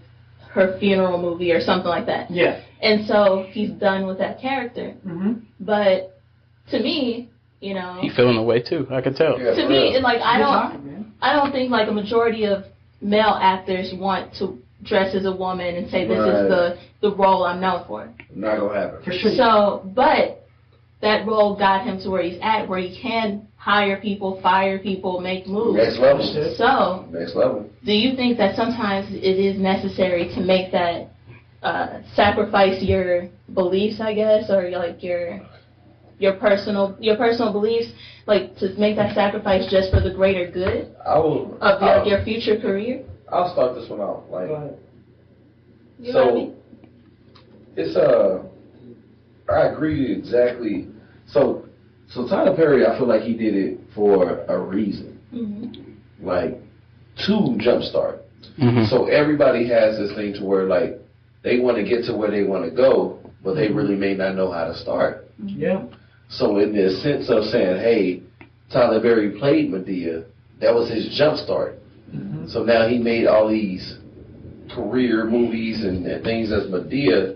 her funeral movie or something like that. Yeah. And so he's done with that character. Mm-hmm. But to me, he's feeling away too. I can tell. Yeah, to me, like I don't think like a majority of male actors want to dress as a woman and say this is the role I'm known for. Not gonna happen. For sure. So, but that role got him to where he's at, where he can hire people, fire people, make moves. Next level. So, next level. Do you think that sometimes it is necessary to make that sacrifice your beliefs, I guess, or like your personal beliefs, like to make that sacrifice just for the greater good of your future career? I'll start this one out. Like, go ahead. You know what I mean? It's I agree exactly. So Tyler Perry, I feel like he did it for a reason, like to jumpstart. Mm-hmm. So everybody has this thing to where like they want to get to where they want to go, but they really may not know how to start. Yeah. So in the sense of saying, hey, Tyler Perry played Medea, that was his jumpstart. Mm-hmm. So now he made all these career movies and things as Medea.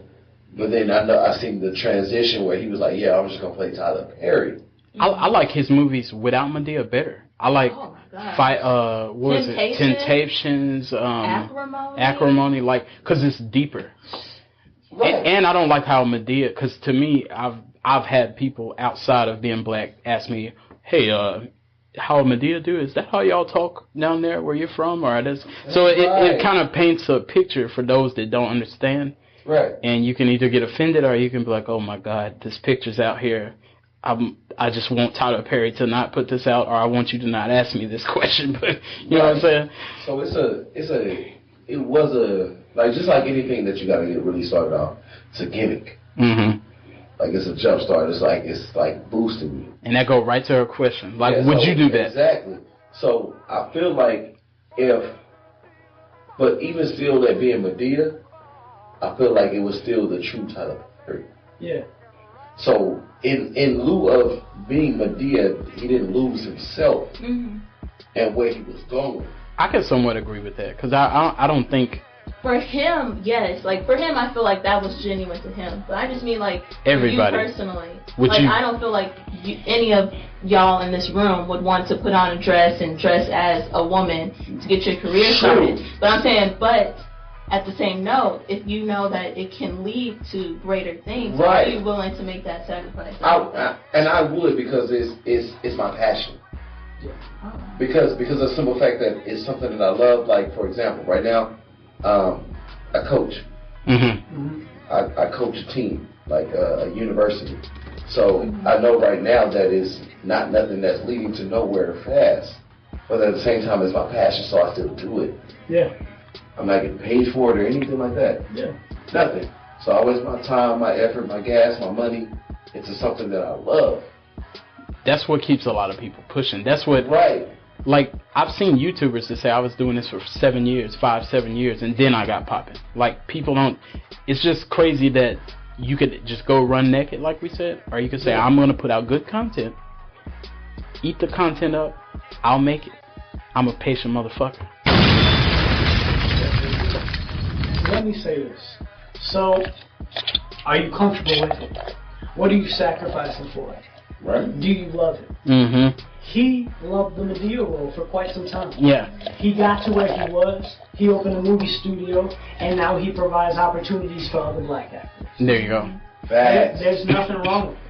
But then I seen the transition where he was like, yeah, I'm just going to play Tyler Perry. I like his movies without Medea better. I like Temptations, Acrimony, like, because it's deeper. Right. And I don't like how Medea, because to me, I've had people outside of being black ask me, hey, how Medea do? Is that how y'all talk down there where you're from? Or this? So it kind of paints a picture for those that don't understand. Right. And you can either get offended or you can be like, oh my God, this picture's out here. I just want Tyler Perry to not put this out, or I want you to not ask me this question. But you know what I'm saying? So it was like just like anything that you got to get really started off. It's a gimmick. Mm-hmm. Like it's a jump start. It's like boosting you. And that go right to her question. Like, would you do that? Exactly. So I feel like but even still, that being Medea, I feel like it was still the true Tyler Perry. Yeah. So in lieu of being Medea, he didn't lose himself and where he was going. I can somewhat agree with that because I don't think. For him, yes. Like for him, I feel like that was genuine to him. But I just mean like everybody for you personally. I don't feel like any of y'all in this room would want to put on a dress and dress as a woman to get your career started. But I'm saying, at the same note, if you know that it can lead to greater things, are you willing to make that sacrifice? I would because it's my passion. Yeah. Because of the simple fact that it's something that I love. Like for example, right now, I coach. Mm-hmm. I coach a team, like a university. So I know right now that is not nothing that's leading to nowhere fast. But at the same time, it's my passion, so I still do it. Yeah. I'm not getting paid for it or anything like that. Yeah. Nothing. So I waste my time, my effort, my gas, my money into something that I love. That's what keeps a lot of people pushing. That's what... Right. Like, I've seen YouTubers that say I was doing this for 7 years, 7 years, and then I got popping. Like, people don't... It's just crazy that you could just go run naked, like we said, or you could say, I'm going to put out good content, eat the content up, I'll make it. I'm a patient motherfucker. Let me say this. So, are you comfortable with it? What are you sacrificing for it? Right. Do you love it? Mm-hmm. He loved the Medea role for quite some time. Yeah. He got to where he was. He opened a movie studio, and now he provides opportunities for other black actors. There you go. There's nothing wrong with it.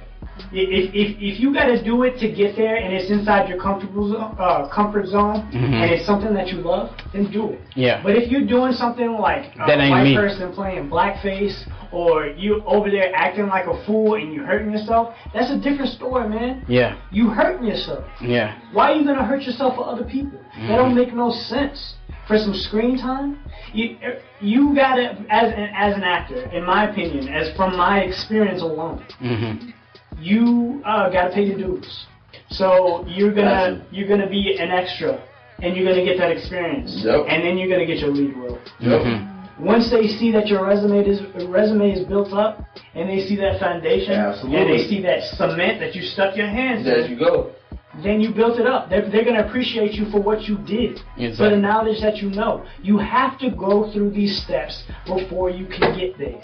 If you got to do it to get there, and it's inside your comfort zone, and it's something that you love, then do it. Yeah. But if you're doing something like a white person playing blackface, or you over there acting like a fool and you hurting yourself, that's a different story, man. Yeah. You hurting yourself. Yeah. Why are you gonna hurt yourself for other people? That don't make no sense. For some screen time, you gotta, as an actor, in my opinion, as from my experience alone, you gotta pay your dues. So you're gonna be an extra, and you're gonna get that experience, and then you're gonna get your lead role. Once they see that your resume is built up, and they see that foundation, and they see that cement that you stuck your hands in, there you go. Then you built it up. They're going to appreciate you for what you did, for the knowledge that you know. You have to go through these steps before you can get there.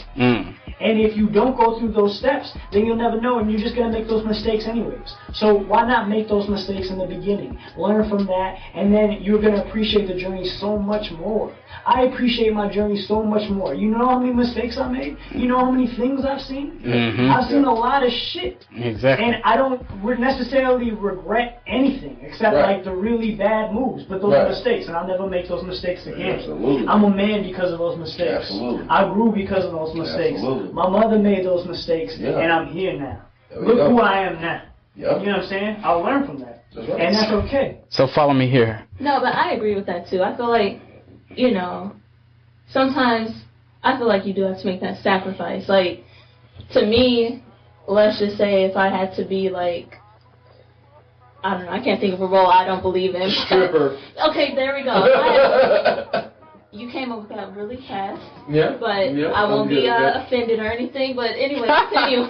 And if you don't go through those steps, then you'll never know, and you're just going to make those mistakes anyways. So why not make those mistakes in the beginning? Learn from that, and then you're going to appreciate the journey so much more. I appreciate my journey so much more. You know how many mistakes I made? You know how many things I've seen? I've seen a lot of shit. Exactly. And I don't necessarily regret anything except like the really bad moves. But those are mistakes, and I'll never make those mistakes again. I'm a man because of those mistakes. I grew because of those mistakes. My mother made those mistakes, and I'm here now. Look who I am now. You know what I'm saying? I'll learn from that. And that's okay. So follow me here. No, but I agree with that too. I feel like, you know, sometimes I feel like you do have to make that sacrifice. Like, to me, let's just say if I had to be like, I don't know, I can't think of a role I don't believe in. Stripper. Okay, there we go. You came up with that really fast. But I won't be offended or anything. But anyway, continue.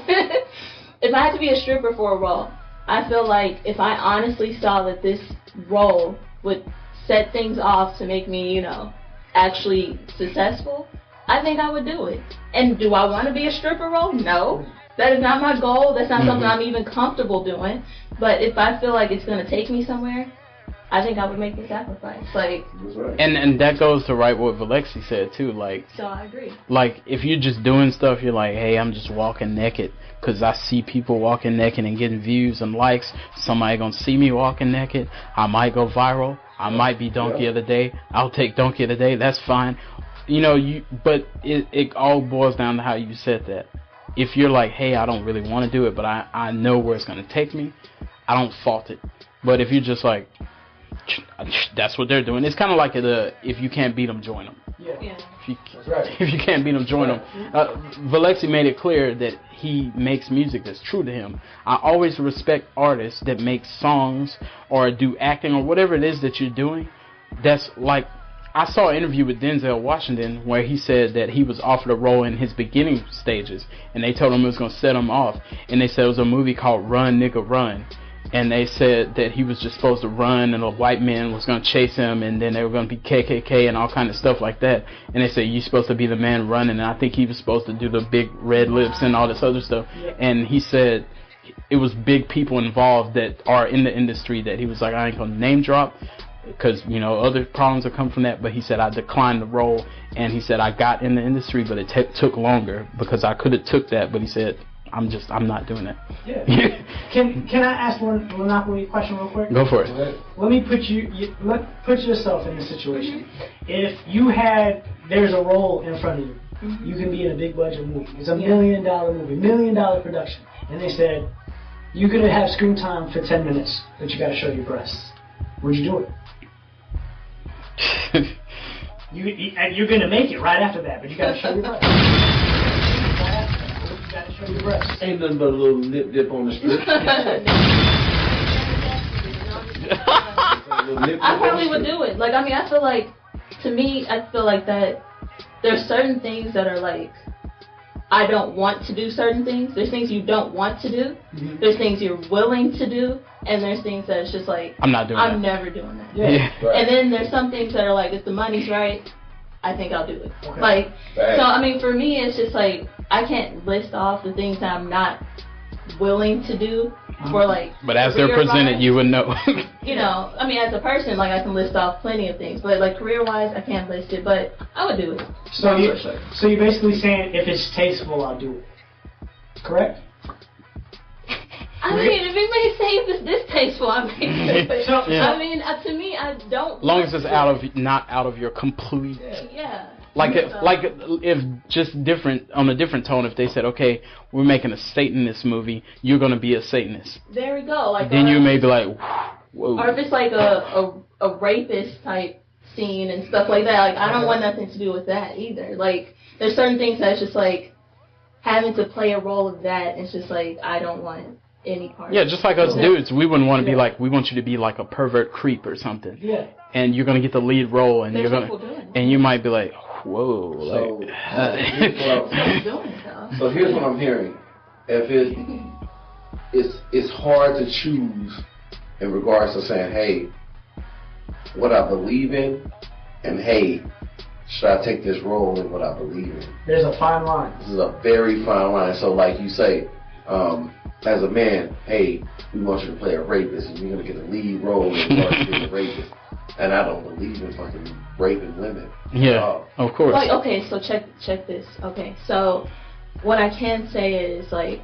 If I had to be a stripper for a role, I feel like if I honestly saw that this role would set things off to make me, you know, actually successful, I think I would do it. And do I want to be a stripper role? No. That is not my goal. That's not something I'm even comfortable doing. But if I feel like it's going to take me somewhere, I think I would make the sacrifice. Like, and that goes to what Valexi said too. Like, so I agree. Like, if you're just doing stuff, you're like, hey, I'm just walking naked because I see people walking naked and getting views and likes. Somebody gonna see me walking naked. I might go viral. I might be Donkey of the Day. I'll take Donkey of the Day. That's fine. You know, but it all boils down to how you said that. If you're like, hey, I don't really want to do it, but I know where it's going to take me, I don't fault it. But if you're just like, that's what they're doing. It's kind of like if you can't beat them, join them. If you can't beat them, join them. Valexi made it clear that he makes music that's true to him. I always respect artists that make songs or do acting or whatever it is that you're doing. That's like, I saw an interview with Denzel Washington where he said that he was offered a role in his beginning stages, and they told him it was going to set him off. And they said it was a movie called Run, Nigga, Run. And they said that he was just supposed to run, and a white man was going to chase him, and then they were going to be KKK and all kind of stuff like that. And they said, you're supposed to be the man running. And I think he was supposed to do the big red lips and all this other stuff. And he said it was big people involved that are in the industry that he was like, I ain't going to name drop, because, you know, other problems have come from that. But he said, I declined the role. And he said, I got in the industry, but it took longer because I could have took that. But he said, I'm not doing that. Yeah. Can I ask one Lynneopoly question real quick? Go for it. Let me put yourself in this situation. If there's a role in front of you, you can be in a big budget movie. It's $1 million movie, $1 million production, and they said, you're going to have screen time for 10 minutes, but you got to show your breasts. Would you do it? You're going to make it right after that, but you got to show your breasts. You got to show your breasts. Ain't nothing but a little lip dip on the strip. I probably would do it. Like, I mean, I feel like, to me, I feel like that there's certain things that are like, I don't want to do certain things. There's things you don't want to do. Mm-hmm. There's things you're willing to do. And there's things that it's just like, I'm not doing that. I'm never doing that. Yeah. Right. And then there's some things that are like, if the money's right, I think I'll do it. Okay. Like, right. So, I mean, for me, it's just like, I can't list off the things that I'm not willing to do for like. But as they're presented, you would know. You know, I mean, as a person, like I can list off plenty of things, but like career-wise, I can't list it. But I would do it. So you're basically saying if it's tasteful, I'll do it. Correct? I mean, if it may say if it's distasteful, I mean. Yeah. I mean, to me, I don't. As long as it's not out of your complete. Yeah. Like if just different on a different tone, if they said, okay, we're making a Satanist movie, you're gonna be a Satanist. There we go. Like then you may be like, whoa. Or if it's like a rapist type scene and stuff like that, like I don't want nothing to do with that either. Like there's certain things that's just like having to play a role of that. It's just like I don't want any part. Yeah, just like us dudes, we wouldn't want to be like, we want you to be like a pervert creep or something. Yeah. And you're gonna get the lead role, and There's you're gonna, and you might be like, whoa. So, like, so here's what I'm hearing. If it's hard to choose in regards to saying, hey, what I believe in, and hey, should I take this role in what I believe in? There's a fine line. This is a very fine line. So like you say, as a man, hey, we want you to play a rapist, and you're going to get a lead role in regards to being a rapist. And I don't believe in fucking raping women. Yeah, of course. Like, okay, so check this. Okay, so what I can say is, like,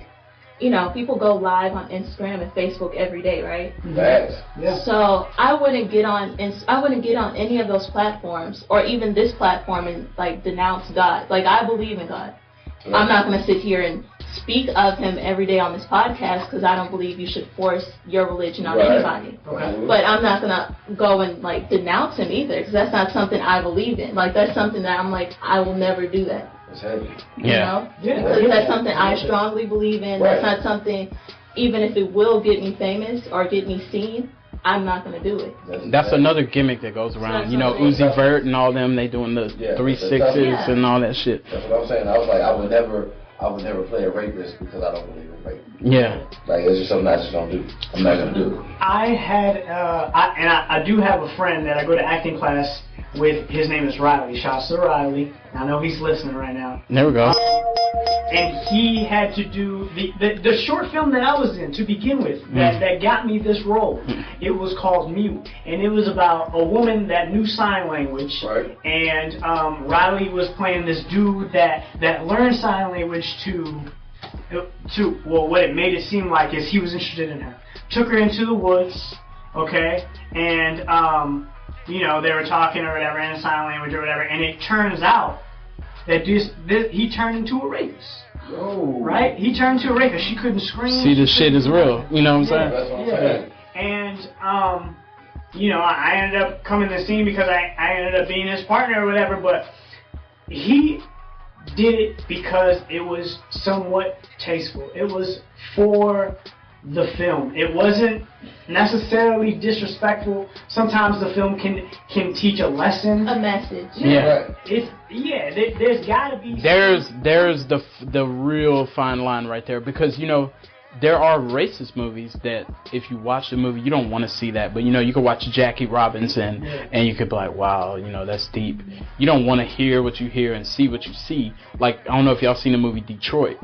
you know, people go live on Instagram and Facebook every day, right? Facts. Yeah. So I wouldn't get on any of those platforms or even this platform and like denounce God. Like I believe in God. Right. I'm not going to sit here and speak of him every day on this podcast because I don't believe you should force your religion on anybody. Okay. But I'm not going to go and like denounce him either because that's not something I believe in. Like that's something that I'm like, I will never do that. It's heavy. You know? Because that's something I strongly believe in. That's not something, even if it will get me famous or get me seen, I'm not going to do it. That's another gimmick that goes around. You know, Uzi Vert and all them, they doing the 360s and all that shit. That's what I'm saying. I was like, I would never play a rapist because I don't believe in rape. Yeah. Like, it's just something I just don't do. I'm not going to do it. I do have a friend that I go to acting class with. His name is Riley. Shouts to Riley. I know he's listening right now. There we go. And he had to do the short film that I was in to begin with that got me this role. It was called Mute, and it was about a woman that knew sign language. Right. And Riley was playing this dude that learned sign language what it made it seem like is he was interested in her. Took her into the woods, okay, and you know, they were talking or whatever in sign language or whatever, and it turns out that he turned into a rapist. Oh. Right? He turned into a rapist. She couldn't scream. See, this shit is real. You know what I'm saying? That's what I'm saying. And, you know, I ended up coming to the scene because I ended up being his partner or whatever, but he did it because it was somewhat tasteful. It was for the film. It wasn't necessarily disrespectful. Sometimes the film can teach a lesson, a message. Yeah. There's gotta be. There's the real fine line right there, because you know there are racist movies that if you watch the movie you don't want to see that, but you know you can watch Jackie Robinson and you could be like, wow, you know, that's deep. You don't want to hear what you hear and see what you see. Like, I don't know if y'all seen the movie Detroit.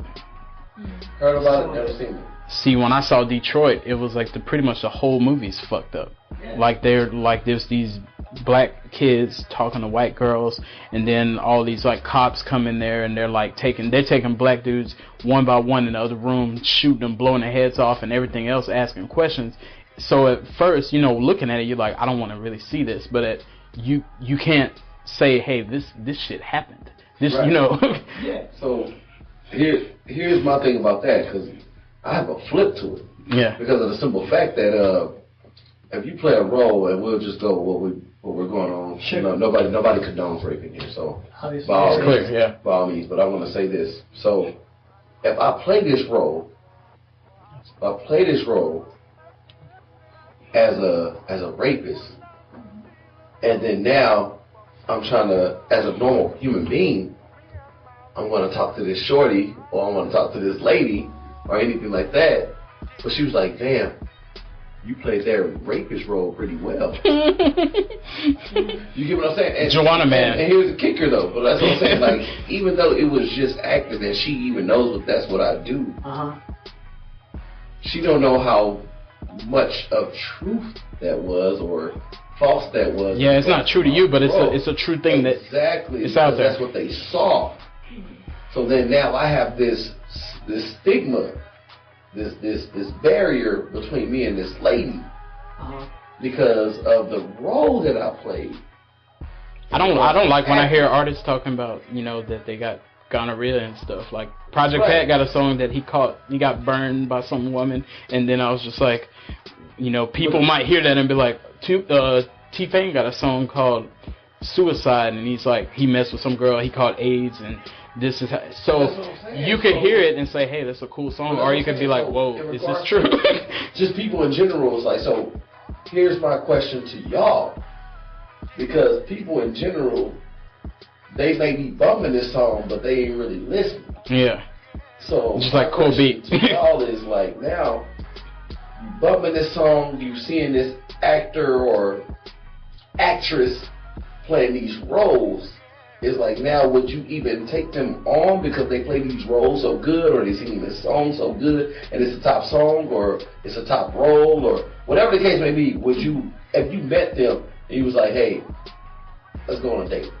Heard about it, never seen it. See, when I saw Detroit, it was like pretty much the whole movie's fucked up. Like there's these black kids talking to white girls, and then all these like cops come in there and they're taking black dudes one by one in the other room, shooting them, blowing their heads off, and everything else, asking questions. So at first, you know, looking at it, you're like, I don't want to really see this, but you can't say, hey, this shit happened. This, you know. So here's my thing about that, because I have a flip to it. Yeah. Because of the simple fact that if you play a role, and we'll just go with what we're going on. Sure. You know, nobody condones raping here, so Obviously. by all means, yeah. by all means. But I want to say this. So if I play this role as a rapist, and then now I'm trying to, as a normal human being, I'm going to talk to this shorty, or I'm going to talk to this lady, or anything like that. But she was like, damn, you played that rapist role pretty well. You get what I'm saying? And, Joanna, man. And here's the kicker, though. But that's what I'm saying. Like, even though it was just acting, and she even knows that's what I do, she don't know how much of truth that was, or false that was. Yeah, it's not true to you, but it's a true thing that exactly. It's out there. That's what they saw. So then now I have this stigma, this barrier between me and this lady, because of the role that I played. I don't like when I hear artists talking about, you know, that they got gonorrhea and stuff. Like Project Pat got a song that he got burned by some woman, and then I was just like, you know, people might hear that and be like, T-Pain got a song called Suicide, and he's like, he messed with some girl he caught AIDS, and this is how, so you could hear it and say, hey, that's a cool song, or you could be like, whoa, is this true? Just people in general is like, so here's my question to y'all, because people in general, they may be bumming this song, but they ain't really listening. Yeah. So just like cool beat. To y'all is like, now you bumming this song, you seeing this actor or actress playing these roles. It's like, now would you even take them on because they play these roles so good, or they sing this song so good, and it's a top song, or it's a top role, or whatever the case may be? Would you, if you met them and you was like, hey, let's go on a date?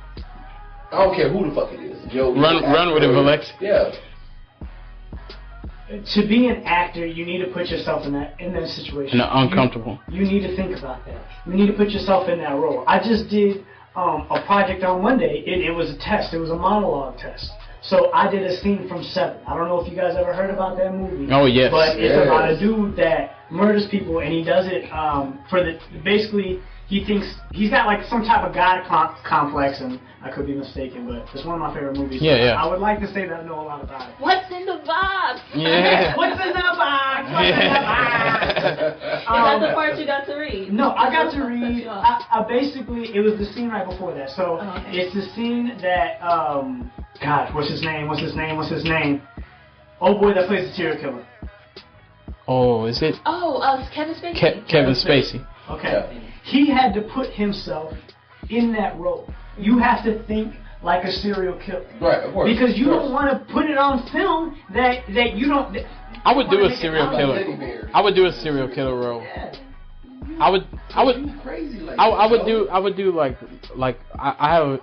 I don't care who the fuck it is. Yo, run with it, Valexi. Yeah. To be an actor, you need to put yourself in that situation. No, uncomfortable. You need to think about that. You need to put yourself in that role. I just did a project on Monday. It was a test. It was a monologue test. So I did a scene from Seven. I don't know if you guys ever heard about that movie. Oh yes. But it's about a dude that murders people, and he does it basically. He thinks he's got like some type of god complex, and I could be mistaken, but it's one of my favorite movies. Yeah, yeah. I would like to say that I know a lot about it. What's in the box? Yeah. What's in the box? What's in the box? Is that the part you got to read? No, I got to read. I basically, it was the scene right before that. So it's the scene that, God, what's his name? Oh boy, that plays the serial killer. Oh, is it? Oh, Kevin Spacey. Kevin Spacey. Okay. Yeah. He had to put himself in that role. You have to think like a serial killer. Right, of course. Because you don't want to put it on film that you don't... I would do a serial killer. I would do a serial killer role. Yeah. I would crazy like I would do like I have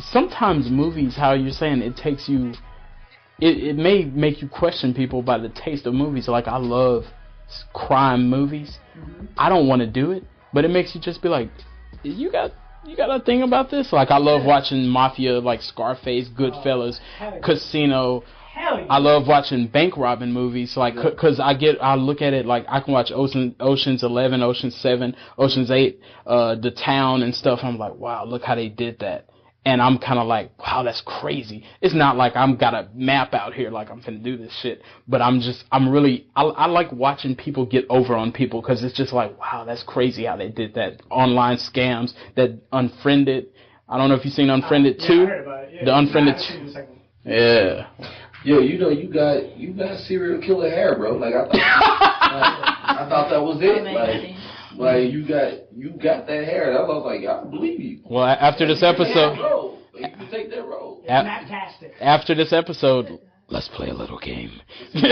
sometimes movies, how you're saying it takes you, it may make you question people by the taste of movies. Like I love crime movies. I don't want to do it, but it makes you just be like, you got a thing about this? Like I love watching mafia, like Scarface, Goodfellas, Casino. Hell yeah. I love watching bank robbing movies, like, cause I look at it like I can watch Ocean's 11, Ocean's 7, Ocean's 8, The Town and stuff. I'm like, wow, look how they did that. And I'm kind of like, wow, that's crazy. It's not like I'm got a map out here like I'm finna do this shit, but I like watching people get over on people, cause it's just like, wow, that's crazy how they did that. Online scams, that Unfriended. I don't know if you've seen Unfriended 2. I heard about it. Yeah, the Unfriended 2. Yeah. Yo, you know you got serial killer hair, bro. Like I thought that was it. Like you got that hair. I was like, I believe you. Well, after this episode, you can take that role. Fantastic. After this episode, let's play a little game. I'm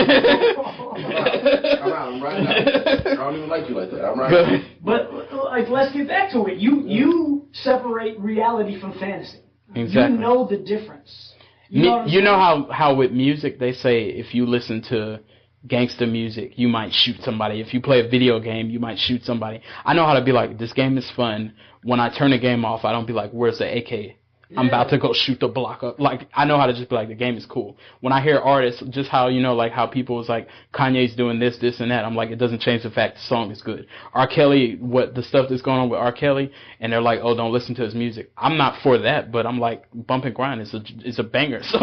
right now. I don't even like you like that. I'm right now. But like, let's get back to it. You separate reality from fantasy. Exactly. You know the difference. You know how with music they say if you listen to gangster music, you might shoot somebody. If you play a video game, you might shoot somebody. I know how to be like, this game is fun. When I turn the game off, I don't be like, where's the AK? I'm about to go shoot the block up. Like, I know how to just be like, the game is cool. When I hear artists, just how, you know, like how people was like, Kanye's doing this, and that, I'm like, it doesn't change the fact the song is good. R. Kelly, what the stuff that's going on with R. Kelly, and they're like, oh, don't listen to his music. I'm not for that, but I'm like, Bump and Grind is a banger. So,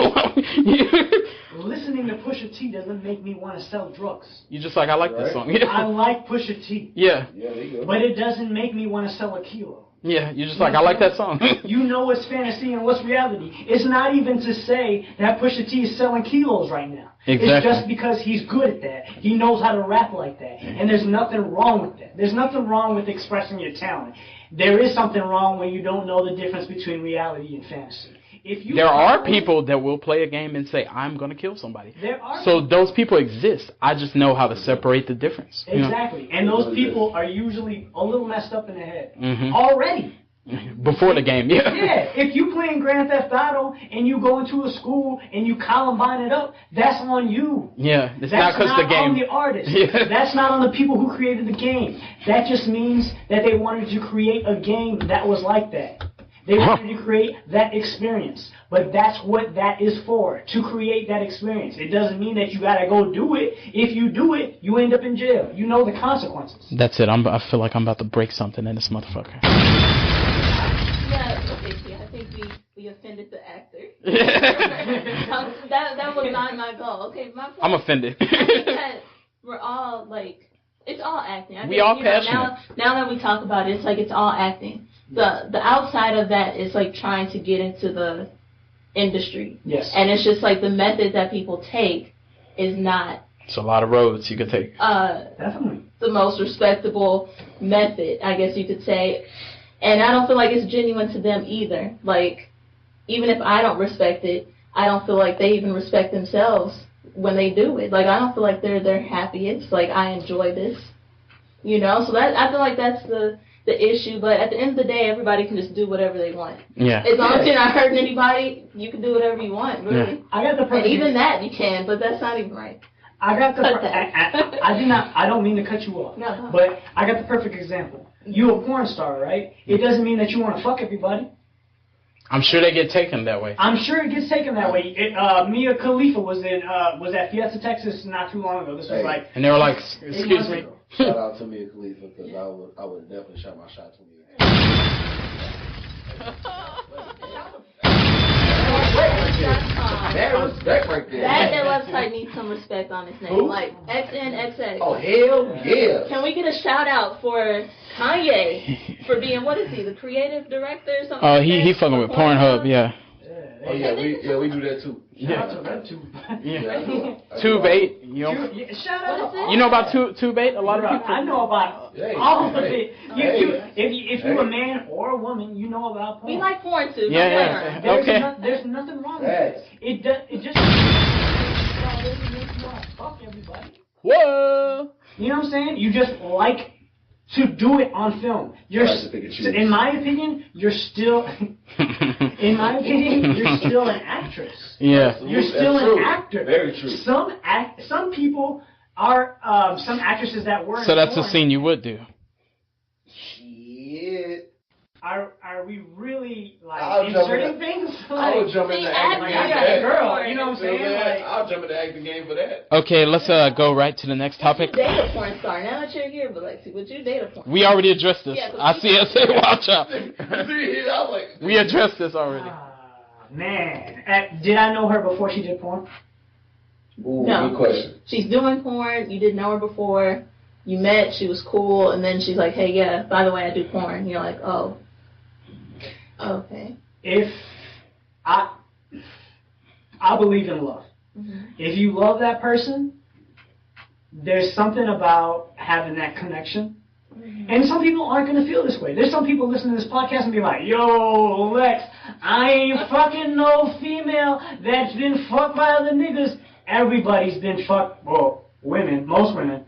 listening to Pusha T doesn't make me want to sell drugs. You just like, I like this song. I like Pusha T. Yeah. Yeah, there you go. But it doesn't make me want to sell a kilo. Yeah, you're just like, I like that song. You know what's fantasy and what's reality. It's not even to say that Pusha T is selling kilos right now. Exactly. It's just because he's good at that. He knows how to rap like that. And there's nothing wrong with that. There's nothing wrong with expressing your talent. There is something wrong when you don't know the difference between reality and fantasy. There are people that will play a game and say, I'm going to kill somebody. There are. So those people exist. I just know how to separate the difference. Exactly. And those people are usually a little messed up in the head. Mm-hmm. Already. Before the game, yeah. Yeah, if you playing Grand Theft Auto and you go into a school and you Columbine it up, that's on you. Yeah, it's that's not because the game. On the artist. Yeah. That's not on the people who created the game. That just means that they wanted to create a game that was like that. They wanted to create that experience. But that's what that is for, to create that experience. It doesn't mean that you got to go do it. If you do it, you end up in jail. You know the consequences. That's it. I feel like I'm about to break something in this motherfucker. Yeah, okay, see, I think we offended the actor. that was not my goal. Okay, my point, I'm offended. I think that we're all, like, it's all acting. I think, we all passionate. Now that we talk about it, it's like it's all acting. The outside of that is like trying to get into the industry. Yes. And it's just like the method that people take is not. It's a lot of roads you could take. Definitely. The most respectable method, I guess you could say. And I don't feel like it's genuine to them either. Like, even if I don't respect it, I don't feel like they even respect themselves when they do it. Like, I don't feel like they're happiest. Like, I enjoy this. You know? So that I feel like that's the issue. But at the end of the day, everybody can just do whatever they want. Yeah. As long as you're not hurting anybody, you can do whatever you want, really. Yeah. I got the perfect. And even that you can, but that's not even right. I got the. I don't mean to cut you off. No. But I got the perfect example. You're a porn star, right? It doesn't mean that you want to fuck everybody. I'm sure they get taken that way. I'm sure it gets taken that way. Mia Khalifa was at Fiesta, Texas not too long ago. This was like. And they were like, excuse me. Shout out to Mia Khalifa because I would definitely shot my shot to Mia. Respect right there. That website needs some respect on its name. Who? Like XNXX. Oh hell yeah! Can we get a shout out for Kanye for being, what is he, the creative director or something? Oh, he fucking with Pornhub, yeah. Oh yeah, we do that too. Shout out to RedTube. Yeah. Tube 8, you know. Shout out. You know about Tube 8? A lot of people. I know about all of it. If you're a man or a woman, you know about porn. We like porn too. Yeah. There's nothing wrong with it. It just doesn't make you want to fuck everybody. Whoa. You know what I'm saying? You just like to do it on film. In my opinion, you're still. In my opinion, you're still an actress. Yeah. You're still an actor. Very true. Some people are some actresses that were. So that's a scene you would do. Shit. Are we really like inserting things? I would jump in the acting game. I got a girl. You know what I'm saying? Like, I'll jump in the acting game for that. Okay, let's go right to the next topic. Would you date a porn star? Now that you're here, Valexi, would you date a porn star? We already addressed this. Yeah, I see us say, watch out. See, We addressed this already. Man, did I know her before she did porn? Ooh, No. good question. She's doing porn. You didn't know her before. You met. She was cool, and then she's like, "Hey, yeah, by the way, I do porn." And you're like, "Oh, okay." If I believe in love. Mm-hmm. If you love that person, there's something about having that connection. Mm-hmm. And some people aren't going to feel this way. There's some people listening to this podcast and be like, yo, Lex, I ain't fucking no female that's been fucked by other niggas. Everybody's been fucked. Well, most women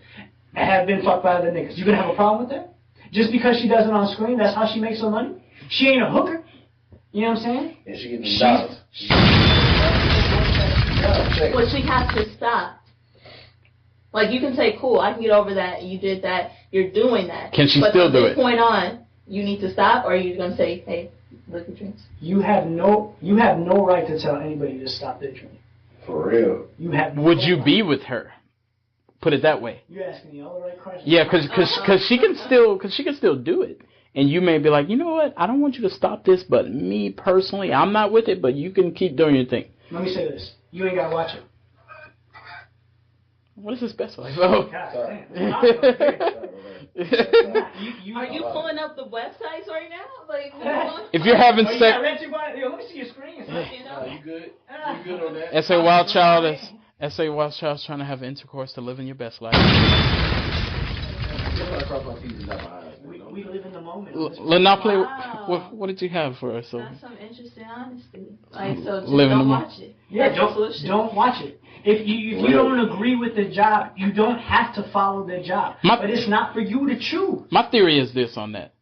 have been fucked by other niggas. You going to have a problem with that? Just because she does it on screen, that's how she makes her money? She ain't a hooker. You know what I'm saying? And she getting dollars. Well, she has to stop. Like, you can say, cool, I can get over that, you did that, you're doing that. Can she but still do it? But from this point on, you need to stop, or are you going to say, hey, liquor drinks. You have no right to tell anybody to stop their drink. For real. You have. Would you be with her? Put it that way. You're asking me all the right questions. Yeah, because she can still do it, and you may be like, you know what? I don't want you to stop this, but me personally, I'm not with it. But you can keep doing your thing. Let me say this: you ain't gotta watch it. What is this best life? Oh. God damn. Are you pulling up the websites right now? Like, if you're having sex, let me see your screen. You good? You good on that? S.A. Wildchild's trying to have intercourse to live in your best life. We live in the moment. Lynneopoly, wow. what did you have for us? That's some interesting honesty. Like, so just Live in the don't moment. watch it. Yeah, don't watch it. If you don't agree with the job, you don't have to follow the job. But it's not for you to choose. My theory is this on that.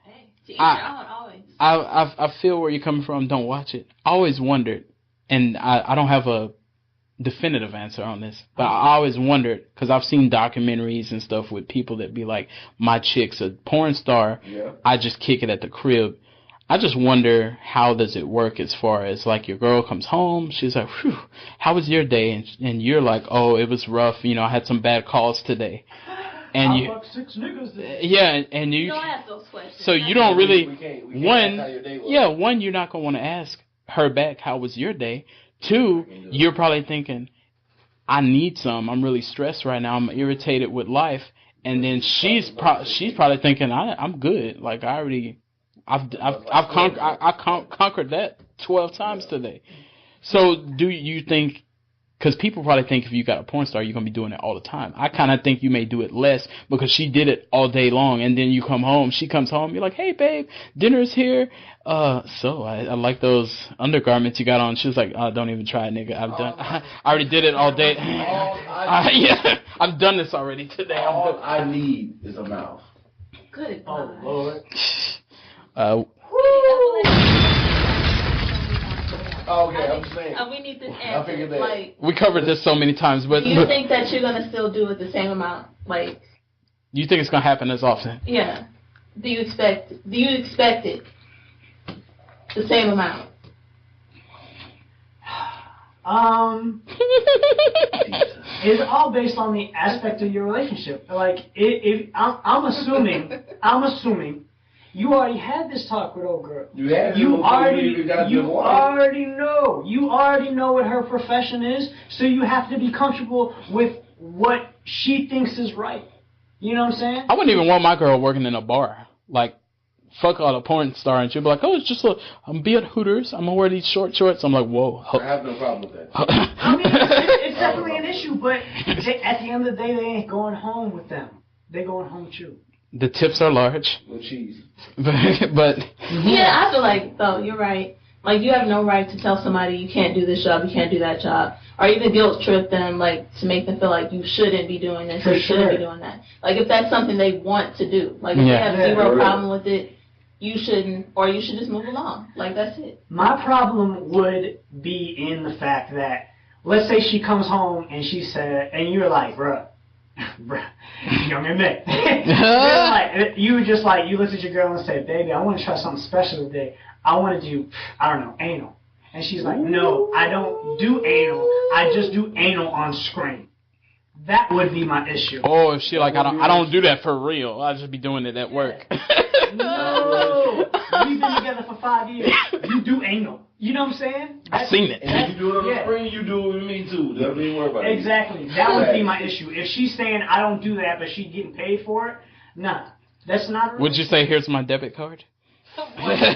Hey, to each your own, always. I feel where you're coming from. Don't watch it. I always wondered, and I don't have a definitive answer on this, but I always wondered, because I've seen documentaries and stuff with people that be like, my chick's a porn star, I just kick it at the crib. I just wonder, how does it work as far as, like, your girl comes home, she's like, whew, how was your day? And you're like, oh, it was rough, I had some bad calls today. And I fucked 6 niggas today. Yeah, and you don't ask those questions. So you don't really, we can't ask how your day was. one, you're not going to want to ask her back, how was your day? 2, you're probably thinking, I need some. I'm really stressed right now. I'm irritated with life. And then she's probably thinking, I'm good. Like, I've conquered that 12 times today. So do you think, because people probably think if you got a porn star, you're going to be doing it all the time. I kind of think you may do it less because she did it all day long. And then you come home, she comes home, you're like, hey, babe, dinner's here. So I like those undergarments you got on. She was like, don't even try it, nigga. I already did it all day. I've done this already today. All I need is a mouth. Good. Oh, Lord. Lord. Okay, I'm just saying. We need this I answer. figured that. Like, we covered this so many times, but do you think that you're gonna still do it the same amount? Like, you think it's gonna happen as often? Yeah. Do you expect it the same amount? It's all based on the aspect of your relationship. Like, if I'm assuming you already had this talk with old girl. You already know what her profession is, so you have to be comfortable with what she thinks is right. You know what I'm saying? I wouldn't even want my girl working in a bar. Like, fuck all the porn star, and she'll be like, oh, it's just I'm be at Hooters, I'm gonna wear these short shorts. I'm like, whoa. I have no problem with that. I mean, it's definitely an issue, but at the end of the day, they ain't going home with them. They going home with you. The tips are large. With cheese. but yeah, I feel like, though, you're right. Like, you have no right to tell somebody you can't do this job, you can't do that job. Or even guilt trip them, like, to make them feel like you shouldn't be doing this, or you shouldn't be doing that. Like, if that's something they want to do. Like, if they have zero problem with it, you shouldn't, or you should just move along. Like, that's it. My problem would be in the fact that, let's say she comes home and she said, and you're like, bruh, Young M.A. you looked at your girl and said, baby, I want to try something special today. I want to do, I don't know, anal. And she's like, no, I don't do anal. I just do anal on screen. That would be my issue. Oh, if she like, I don't do that for real. I'll just be doing it at work. No. We've been together for 5 years. You do anal. You know what I'm saying? I've seen it. And if you do it on the screen, you do it with me too. Don't even worry about it. Exactly. That would be my issue. If she's saying I don't do that, but she's getting paid for it, nah. That's not. Would you say, here's my debit card? Yeah.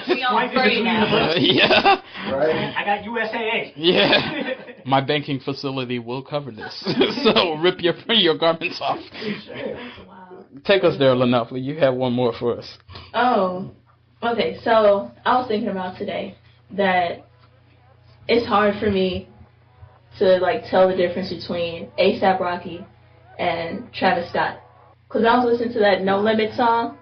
Right. I got USAA. Yeah. My banking facility will cover this. So rip your garments off. Wow. Take us there, Lynneopoly. You have one more for us. Oh, okay. So I was thinking about today that it's hard for me to like tell the difference between A$AP Rocky and Travis Scott, because I was listening to that No Limit song.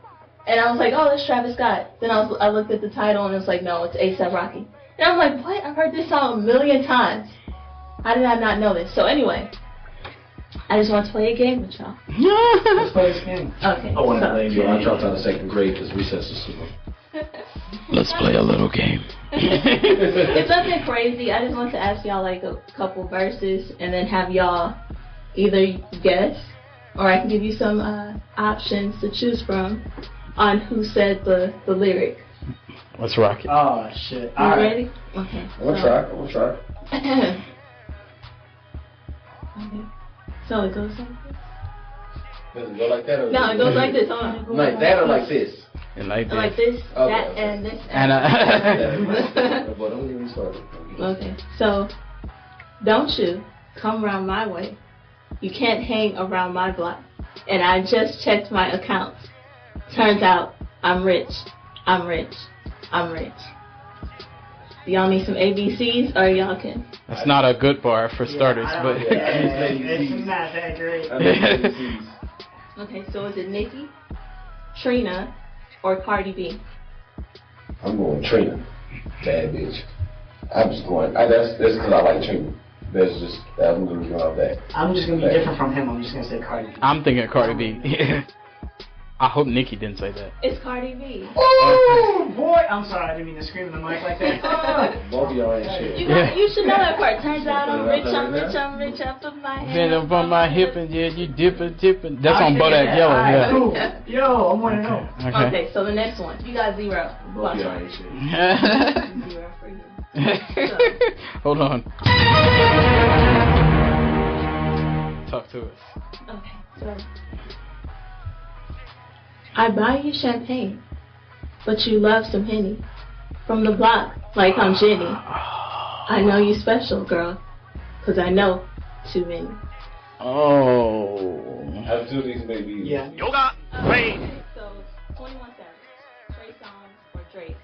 And I was like, oh, that's Travis Scott. Then I looked at the title and it was like, no, it's A$AP Rocky. And I was like, what? I've heard this song a million times. How did I not know this? So anyway, I just want to play a game with y'all. Let's play this game. Okay. I want to blame you. I dropped out of second grade because recess is super. Let's play a little game. It's nothing crazy. I just want to ask y'all like a couple verses and then have y'all either guess or I can give you some options to choose from on who said the lyric. Let's rock it. Oh shit! You ready? Okay. We'll try. We'll try. Okay. So it goes like this. Does it go like that or? No, it goes like this. Hold on. Like that or like this? And like this. Like this, Okay. that, and this. But don't get me started. Okay, so don't you come around my way. You can't hang around my block. And I just checked my accounts. Turns out I'm rich. I'm rich. I'm rich. Do y'all need some ABCs or y'all can? That's not a good bar for starters, but. It's not that great. Okay, so is it Nicki, Trina, or Cardi B? I'm going Trina. Bad bitch. I'm just going. That's because I like Trina. That's just. I'm going to go off that. I'm just going to be different from him. I'm just going to say Cardi B. I'm thinking Cardi B. I hope Nicki didn't say that. It's Cardi B. Oh boy! I'm sorry, I didn't mean to scream in the mic like that. Both of y'all ain't shit. You should know that part. Turns out I'm rich, I'm rich, I'm rich up on my head. Bend up on my hip and yeah, you dippin'. That's on Bodak Yellow, yeah. Cool. Yo, I'm one to know. Okay, so the next one. You got 0. Both of y'all ain't shit. 0 for you. Hold on. Talk to us. Okay, so I buy you champagne, but you love some Henny. From the block, like I'm Jenny. I know you special, girl, 'cause I know too many. Oh. How do these maybe? Yeah. Yoga, play. Okay, so 21 Savage, Trey Songz, or Drake?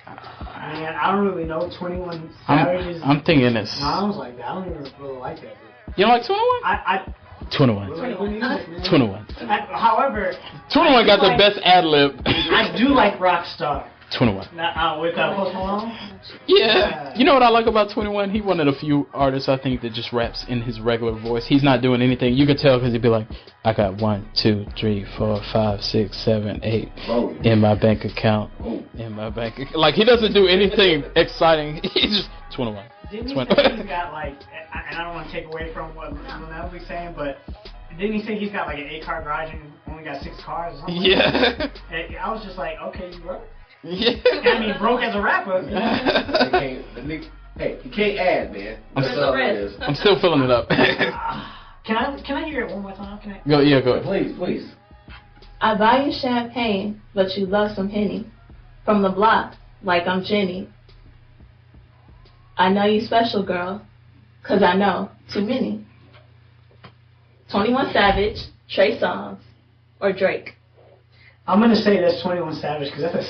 Man, I don't really know 21 Savage's. I'm thinking it's. songs like that. I don't even really like that. You don't like 21? I 21. really like music, man. 21. However, 21 got the best ad lib. I do like Rockstar. 21. With Post Malone. Yeah. You know what I like about 21? He one of the few artists I think that just raps in his regular voice. He's not doing anything. You could tell because he'd be like, I got 1, 2, 3, 4, 5, 6, 7, 8 in my bank account. In my bank account. Like, he doesn't do anything exciting. He's just 21. Didn't he say he's got like, and I don't want to take away from what Lynneopoly's saying, but didn't he say he's got like an 8-car garage and only got 6 cars or something? Yeah. And I was just like, okay, you broke? Yeah. I mean, broke as a rapper. Hey, you can't add, man. I'm still filling it up. Can I hear it one more time? Can I? Go ahead. Please. I buy you champagne, but you love some Henny. From the block, like I'm Jenny. I know you special, girl, 'cause I know too many. 21 Savage, Trey Songz, or Drake? I'm gonna say that's 21 Savage because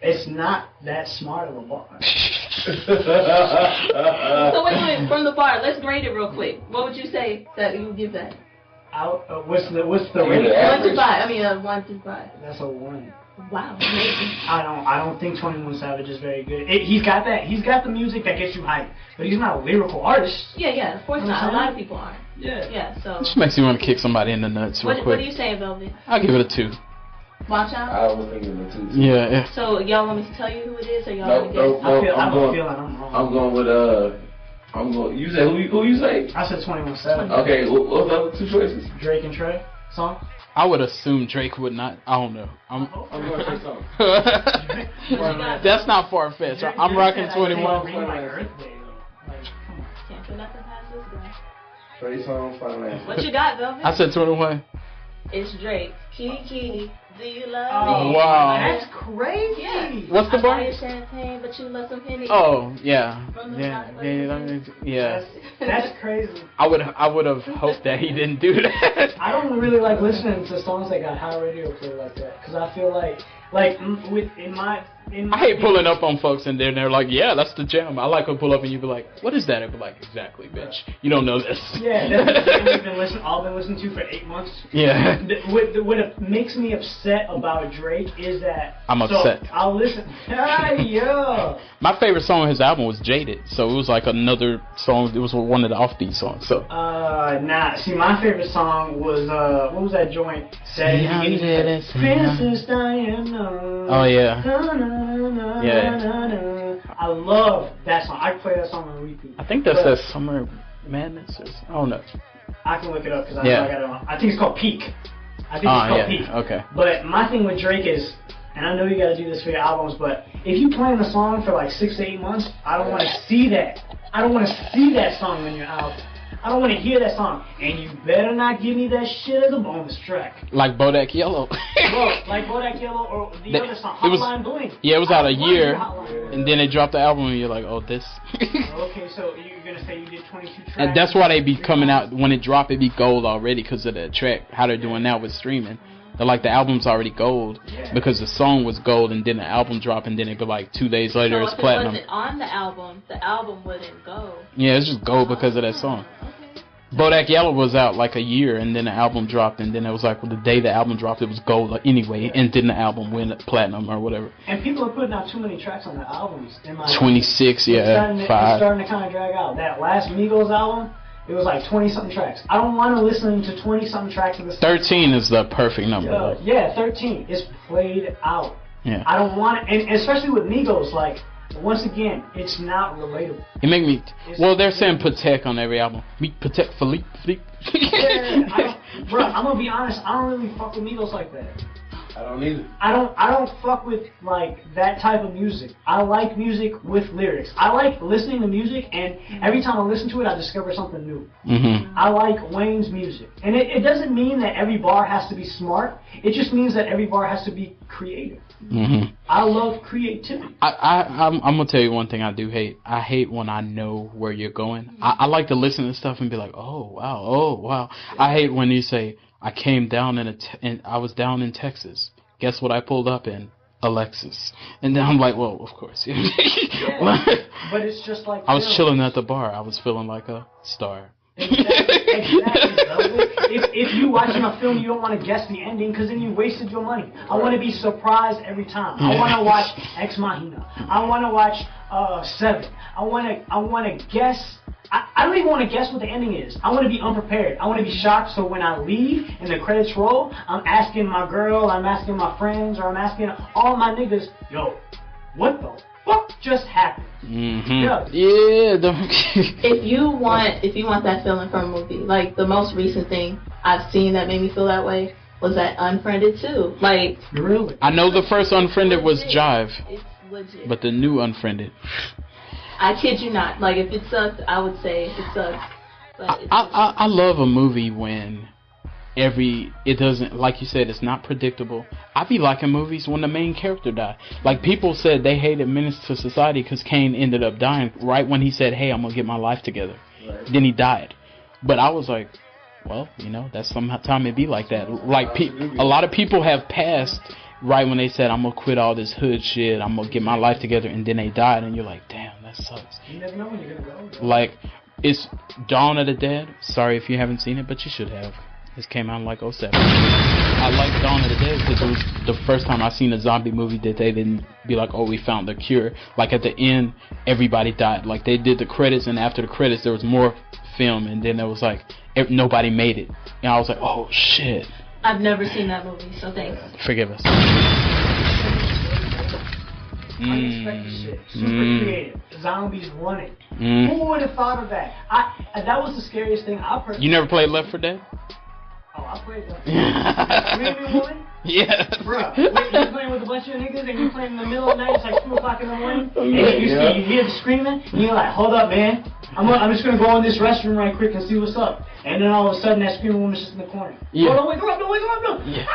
it's not that smart of a bar. So wait, from the bar, let's grade it real quick. What would you say that you would give that? What's the rating? 1 to 5. I mean, 1 to 5. That's a 1. Wow, amazing. I don't think 21 Savage is very good. He's got the music that gets you hyped, but he's not a lyrical artist. Yeah, of course not. A lot of people aren't. Yeah, so. Just makes you want to kick somebody in the nuts real quick. What do you say, Velvet? I'll give it a 2. Watch out. I was thinking the 2. Yeah. So y'all want me to tell you who it is, or y'all want to guess? I'm wrong. going with You say who you say? I said 21 Savage. Okay, what's the other 2 choices? Drake and Trey song. I would assume Drake would not. I don't know. I'm going to say something. That's not far fetched. I'm rocking 21. Can't put nothing past this guy. Trey Songz, final answer. What you got, Velvet? I said 21. It's Drake. Kitty, do you love Oh, me? wow. That's crazy. Yeah. What's the I bar? buy you champagne, but you love some Henny. Oh, yeah. From the Yeah. That's crazy. I would have hoped that he didn't do that. I don't really like listening to songs that got high radio play like that because I feel like I hate pulling up on folks and then they're like, yeah, that's the jam. I like to pull up and you be like, what is that? I'd be like, exactly, bitch. You don't know this. Yeah, that's the thing we've been listening to for 8 months. Yeah. What makes me upset about Drake is that... I'm upset. I'll listen... yeah. My favorite song on his album was Jaded, so it was like another song. It was one of the offbeat songs. So. Nah. See, my favorite song was what was that joint? Princess Diana. Oh yeah. Yeah. I love that song. I can play that song on repeat. I think that's that Summer Madness. I don't know. I can look it up because I got it on. I think it's called Peak. Peak. Okay. But my thing with Drake is, and I know you got to do this for your albums, but if you playing the song for like 6 to 8 months, I don't want to see that. I don't want to see that song on your album. I don't want to hear that song. And you better not give me that shit as a bonus track. Like Bodak Yellow. Like Bodak Yellow or the other song, Hotline Bling. Yeah, it was out a year, and then they dropped the album, and you're like, oh, this. Okay, so you're going to say you did 22 tracks? And that's why they be coming out, when it drop, it be gold already because of the track, how they're doing now with streaming. They're like, the album's already gold because the song was gold, and then the album dropped, and then it'd be like 2 days later, it's platinum. So if it wasn't on the album wouldn't go. Yeah, it's just gold because of that song. Bodak Yellow was out like a year, and then the album dropped, and then it was like, well, the day the album dropped, it was gold anyway, and then the album went platinum or whatever. And people are putting out too many tracks on their albums. 26, it's 5. It's starting to kind of drag out. That last Migos album, it was like 20-something tracks. I don't want to listen to 20-something tracks of this. 13 is the perfect number. Yeah, 13. It's played out. Yeah. I don't want it, and especially with Migos, like, once again, it's not relatable. It make me... Well, they're saying Patek on every album. Me Patek Philippe. Bro, I'm gonna be honest. I don't really fuck with Migos like that. I don't either. I don't fuck with like that type of music. I like music with lyrics. I like listening to music, and every time I listen to it, I discover something new. Mm-hmm. I like Wayne's music, and it doesn't mean that every bar has to be smart. It just means that every bar has to be creative. Mm-hmm. I love creativity. I'm gonna tell you one thing I do hate. I hate when I know where you're going. I like to listen to stuff and be like, oh wow. I hate when you say, I came down and I was down in Texas. Guess what I pulled up in? A Lexus. And then I'm like, well, of course. But it's just like I was chilling at the bar. I was feeling like a star. Exactly. If you watching a film, you don't want to guess the ending because then you wasted your money. I want to be surprised every time. I want to watch Ex Machina. I want to watch Seven. I want to guess. I don't even want to guess what the ending is. I want to be unprepared. I want to be shocked so when I leave and the credits roll, I'm asking my girl, I'm asking my friends, or I'm asking all my niggas, yo, what the fuck just happened? Mm-hmm. Yeah. If you want that feeling from a movie, like the most recent thing I've seen that made me feel that way was that Unfriended 2. Like, really? I know the first Unfriended was legit. Jive. It's legit. But the new Unfriended, I kid you not. Like, if it sucks, I would say it sucks. But I love a movie when it doesn't, like you said, it's not predictable. I be liking movies when the main character die. Like, people said they hated Menace to Society because Kane ended up dying right when he said, hey, I'm gonna get my life together. Right. Then he died. But I was like, well, that's sometime it be like that. Like, a lot of people have passed right when they said, I'm gonna quit all this hood shit, I'm gonna get my life together, and then they died, and you're like, damn, that sucks. You never know when you're gonna go. Like, it's Dawn of the Dead. Sorry if you haven't seen it, but you should have. This came out in like 07. I like Dawn of the Dead because it was the first time I seen a zombie movie that they didn't be like, oh, we found the cure. Like, at the end, everybody died. Like, they did the credits, and after the credits, there was more film, and then there was like, nobody made it. And I was like, oh, shit. I've never seen that movie, so thanks. Forgive us. Unexpected shit. Super creative. Zombies running. Who would have thought of that? That was the scariest thing I've heard. You never played Left 4 Dead? Oh, I played that. Screaming woman? Yeah. Bruh, you're playing with a bunch of niggas and you're playing in the middle of the night, it's like 2 o'clock in the morning, and you hear the screaming, and you're like, hold up, man. I'm just going to go in this restroom right quick and see what's up. And then all of a sudden, that screaming woman's just in the corner. Yeah. Oh, don't wake her up. Yeah.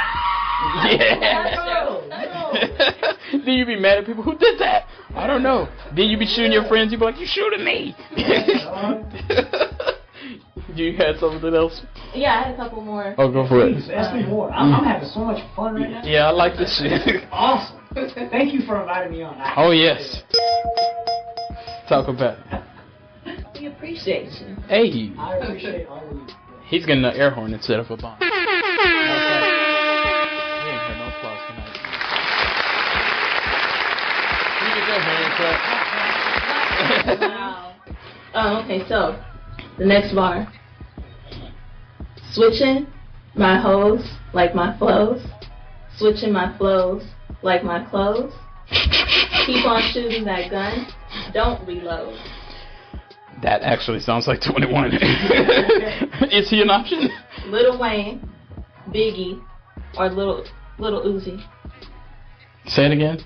Then you be mad at people, who did that? I don't know. Then you be shooting your friends, you be like, you shooting me. You had something else? Yeah, I had a couple more. Oh, go for it. Please, ask me more. I'm having so much fun right now. Yeah, I like this shit. Awesome. Thank you for inviting me on. Oh, yes. Talk about it. We appreciate you. Hey. I appreciate all of you. He's getting an air horn instead of a bomb. He ain't heard no applause tonight. You can go ahead, Wow. Oh, okay, so the next bar. Switching my hoes like my flows. Switching my flows like my clothes. Keep on shooting that gun. Don't reload. That actually sounds like 21. Is he an option? Lil Wayne, Biggie, or Lil Uzi. Say it again.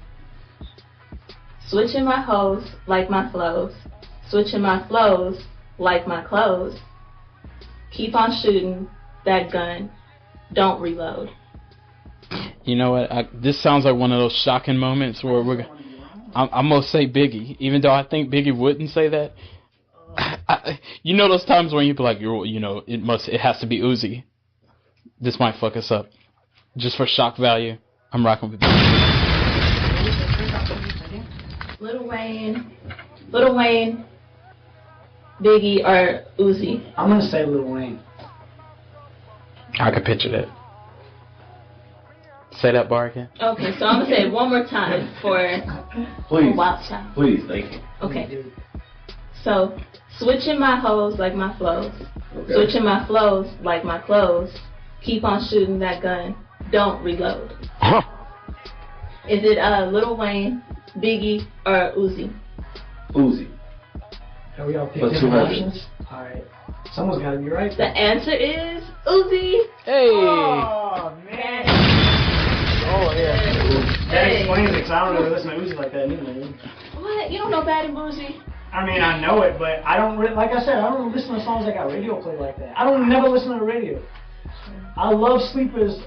Switching my hoes like my flows. Switching my flows like my clothes. Keep on shooting that gun. Don't reload. You know what? This sounds like one of those shocking moments where I'm gonna say Biggie, even though I think Biggie wouldn't say that. You know those times when you be like, it has to be Uzi. This might fuck us up. Just for shock value, I'm rocking with Biggie. Lil Wayne, Biggie, or Uzi. I'm gonna say Lil Wayne. I can picture that. Say that bar again. Okay, so I'm gonna say it one more time for Sawildchild. Please, thank you. Okay. So, switching my hoes like my flows. Okay. Switching my flows like my clothes. Keep on shooting that gun. Don't reload. Huh. Is it Lil Wayne, Biggie, or Uzi? Uzi. Are we all For picking 200. options? Alright. Someone's gotta be right. The answer is Uzi. Hey. Oh, man. Oh, yeah. That explains it, 'cause I don't really listen to Uzi like that anyway. What? You don't know Bad and Bougie? I mean, I know it, but I don't like I said, I don't listen to songs that got radio play like that. I don't never listen to the radio. I love Sleepers.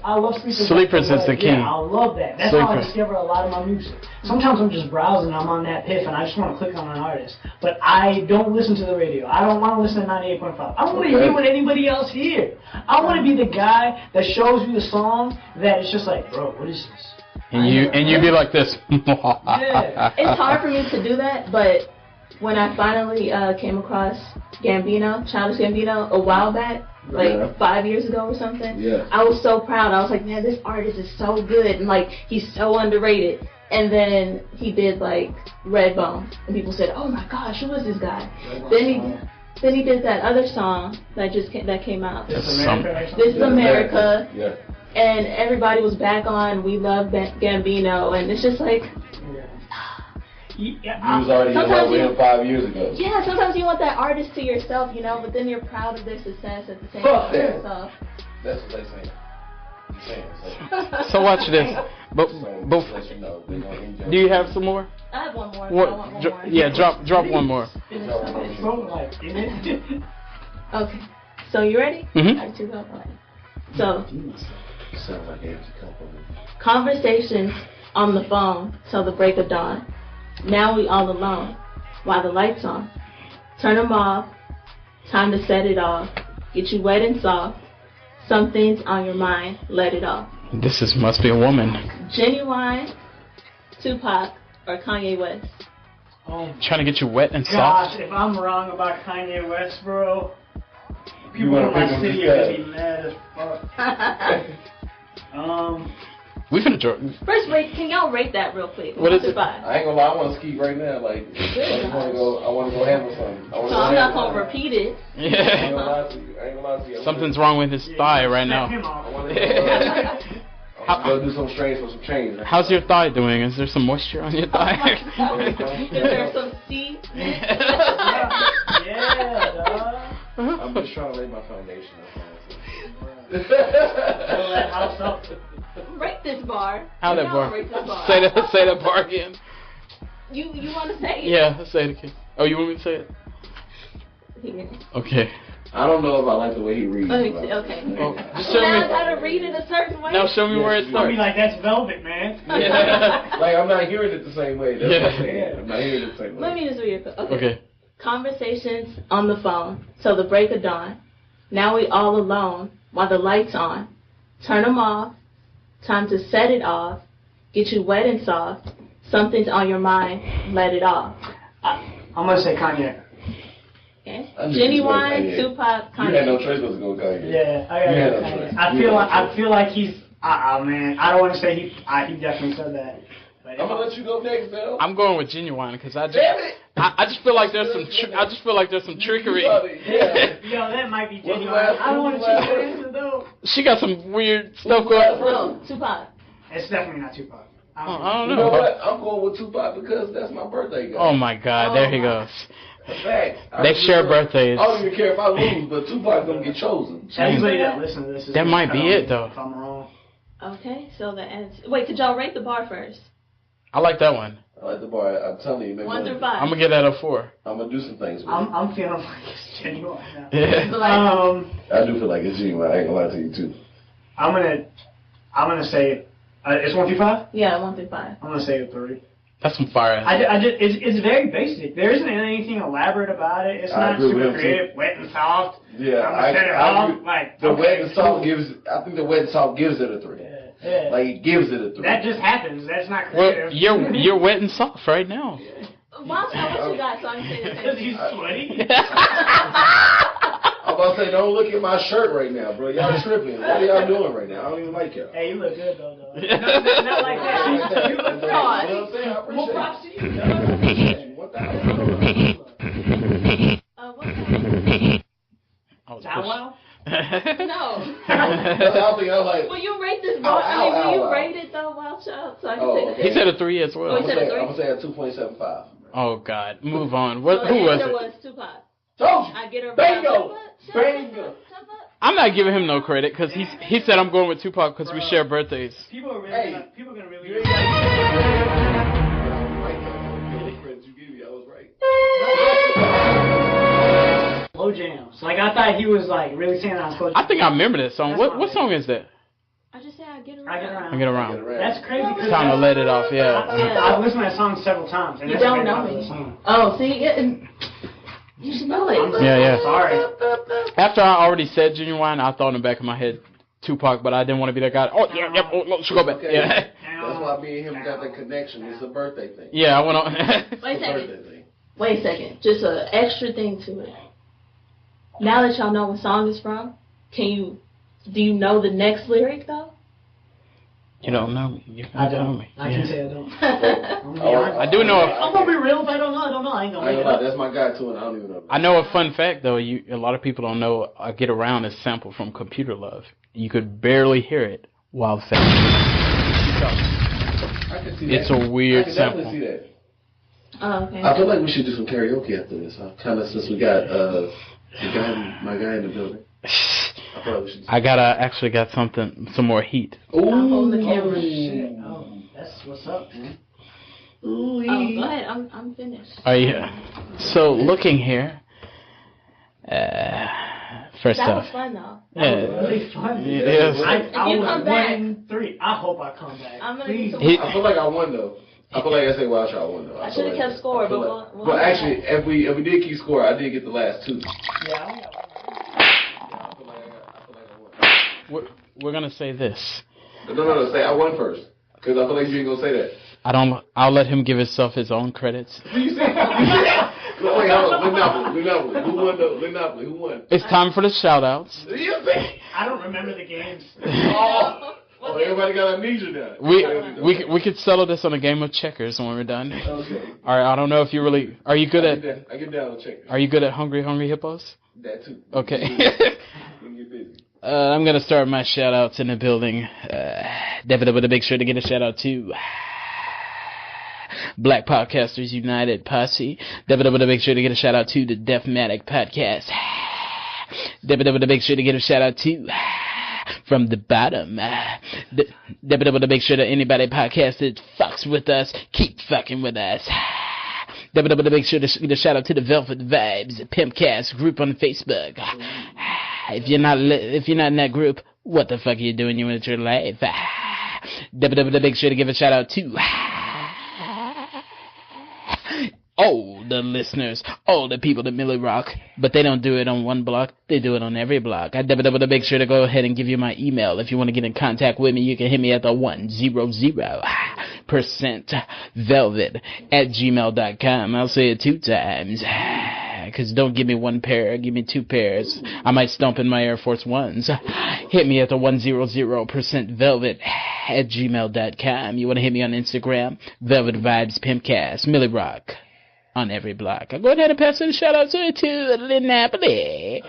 Sleepers is the king. Yeah, I love that. That's how I discover a lot of my music. Sometimes I'm just browsing, I'm on that piff, and I just want to click on an artist. But I don't listen to the radio. I don't want to listen to 98.5. I want to hear what anybody else hear. I want to be the guy that shows you the song that it's just like, bro, what is this? And you be like this. Yeah. It's hard for me to do that, but when I finally came across Childish Gambino, a while back, like 5 years ago or something, I was so proud. I was like, man, this artist is so good, and like he's so underrated. And then he did like Redbone, and people said, oh my gosh, who is this guy? Then he did that other song that came out. This is America. Yeah. And everybody was back on We Love Gambino, and it's just like. You was already in love with him 5 years ago. Yeah, sometimes you want that artist to yourself, but then you're proud of their success at the same Fuck time. that. So. That's what they saying. So watch this. But do you have some more? I have one more. What? I want one more. Yeah, drop one more. Okay. So you ready? Mm-hmm. So. Sounds like empty company. Conversations on the phone till the break of dawn. Now we all alone. While the lights on. Turn them off. Time to set it off. Get you wet and soft. Something's on your mind. Let it off. Must be a woman. Genuine, Tupac, or Kanye West? Trying to get you wet and soft? Gosh, if I'm wrong about Kanye West, bro, people in my city are gonna be mad as fuck. We finna draw. First, can y'all rate that real quick? What is it? I ain't gonna lie, I want to ski right now. I want to go handle something. So I'm not gonna repeat it. Yeah. I ain't gonna lie to you. Something's wrong with his thigh right now. I want to go do some strains for some change. How's your thigh doing? Is there some moisture on your thigh? Is there some sea? Yeah, dog. I'm just trying to lay my foundation. Rate this bar. How that bar? Rate this bar. Say that bar again. You want to say it? Yeah, say it again. Oh, you want me to say it? Okay. I don't know if I like the way he reads. Okay. Oh, just show me. Now how to read it a certain way. Now show me where it I'll starts. be like, that's velvet, man. Yeah. Like, I'm not hearing it the same way. That's what I'm saying. I'm not hearing it the same way. Let me just read it. Okay. Conversations on the phone till the break of dawn. Now we all alone while the lights on. Turn them off. Time to set it off. get you wet and soft. Something's on your mind, let it off. I'm gonna say Kanye. Okay. Genuine, Tupac, Kanye. You had no choice but to go with Kanye. Yeah, I feel like he's. Man, I don't want to say he definitely said that. I'm gonna let you go next, Bill. I'm going with Genuine because I just feel like there's some trickery. Yeah. Yo, that might be Genuine. I don't want to change her answer though. She got some weird stuff going on. No, Tupac. It's definitely not Tupac. I don't know. You know what? I'm going with Tupac because that's my birthday guy. Oh my God, there he goes. Fact. They share birthdays. I don't even care if I lose, but Tupac's gonna get chosen. Everybody that listens to this is that might be it though. If I'm wrong. Okay, so the answer. Wait, could y'all rate the bar first? I like that one. I like the bar. I'm telling you, maybe 1 through 5. I'm gonna get that a 4. I'm gonna do some things with it. I'm feeling like it's Genuine now. Yeah. I do feel like it's Genuine. I ain't gonna lie to you too. I'm gonna say it's 1 through 5. Yeah, 1 through 5. I'm gonna say a 3. That's some fire. It's very basic. There isn't anything elaborate about it. It's not super creative. Wet and soft. Yeah, I agree. Like the wet and soft gives. I think the wet and soft gives it a 3. Yeah. Like it gives it a 3. That just happens. That's not creative. Well, you're wet and soft right now. Watch out what you got, so I can say the same Because thing. he's sweaty. I'm about to say, don't look at my shirt right now, bro. Y'all tripping. What are y'all doing right now? I don't even like y'all. Hey, you look good though. Not like that. You look fraud. You know what I'm saying? I appreciate More props to you. What the hell? Bow Wow? No. I was like, Will you rate this bar? Will you rate it though, Wildchild? So I can say the He said a 3 as well. Oh, he said a 3? I'm gonna say a 2.75. Oh God, move on. So Who the was answer it? was Tupac. Told you. I get her. Bingo. Bingo. I'm not giving him no credit because he said I'm going with Tupac because we share birthdays. People are really people are gonna really. You gave me. I was right. Slow jams. Like I thought he was like really saying on slow jams. I think I remember this song. What song is that? I just said I get around. I get around. That's crazy. Time to let it off. Yeah. I've listened to that song several times. And You don't know me. Oh, see, you should know it. Yeah. Sorry. After I already said Genuine, I thought in the back of my head Tupac, but I didn't want to be that guy. Oh yeah, yep. Oh, no, should go back. Okay. Yeah. That's why me and him got the connection. It's a birthday thing. Yeah, I went on. Wait a second. Just an extra thing to it. Now that y'all know what song it's from, do you know the next lyric though? You don't know me. You I don't know don't. me. I can say I don't. I do know. I'm gonna be real. If I don't know, I don't know. I ain't gonna make it up. That's my guy too, and I don't even know. I know a fun fact though. A lot of people don't know. I Get Around is sampled from Computer Love. You could barely hear it while saying. I can see that. It's a weird I can sample. definitely see that. Oh, okay. I feel like we should do some karaoke after this. Kind of since we got my guy in the building. I feel like we should. I actually got some more heat. Ooh, I'm holding the camera. Shit. Oh, that's what's up, man. Ooh, Oh, go ahead. I'm finished. Oh yeah. So looking here. First That off. was fun though. Yeah. Really fun. It is. I you was come back. 1-3. I hope I come back. I'm gonna Please. do I feel like I won though. I feel like I say Wildchild won though. I should have kept score, but we'll actually, if we did keep score, I did get the last 2. Yeah, I got one. I feel like I won. We're gonna say this. No. Say I won first, because I feel like you ain't gonna say that. I'll let him give himself his own credits. You say? Wait, hold on. Lynneopoly. Who won though? Lynneopoly. Who won? It's time for the shout outs. You say? I don't remember the games. Oh, everybody got amnesia now. We could settle this on a game of checkers when we're done. Okay. All right. I don't know if you really are you good at. I get down on checkers. Are you good at Hungry Hippos? That too. Okay. We get busy. I'm gonna start my shout outs in the building. Definitely with a big sure to get a shout out to Black Podcasters United Posse. Definitely with a big sure to get a shout out to the Deafmatic Podcast. Definitely with a big sure to get a shout out to From the Bottom. Definitely with a big sure that anybody podcast that fucks with us, keep fucking with us. Definitely with a big sure to get a shout out to the Velvet Vibes Pimpcast group on Facebook. If you're not in that group, what the fuck are you doing with your life? Definitely big sure to give a shout out to all the listeners, all the people that Millie Rock, but they don't do it on one block, they do it on every block. I definitely make sure to go ahead and give you my email. If you want to get in contact with me, you can hit me at the 100 velvet@gmail.com. I'll say it 2 times. Because don't give me 1 pair, give me 2 pairs. I might stomp in my Air Force Ones. Hit me at the 100%velvet@gmail.com. You want to hit me on Instagram? Velvet Vibes Pimpcast. Millie Rock on every block. I'll go ahead and pass a shout out to Lynneopoly.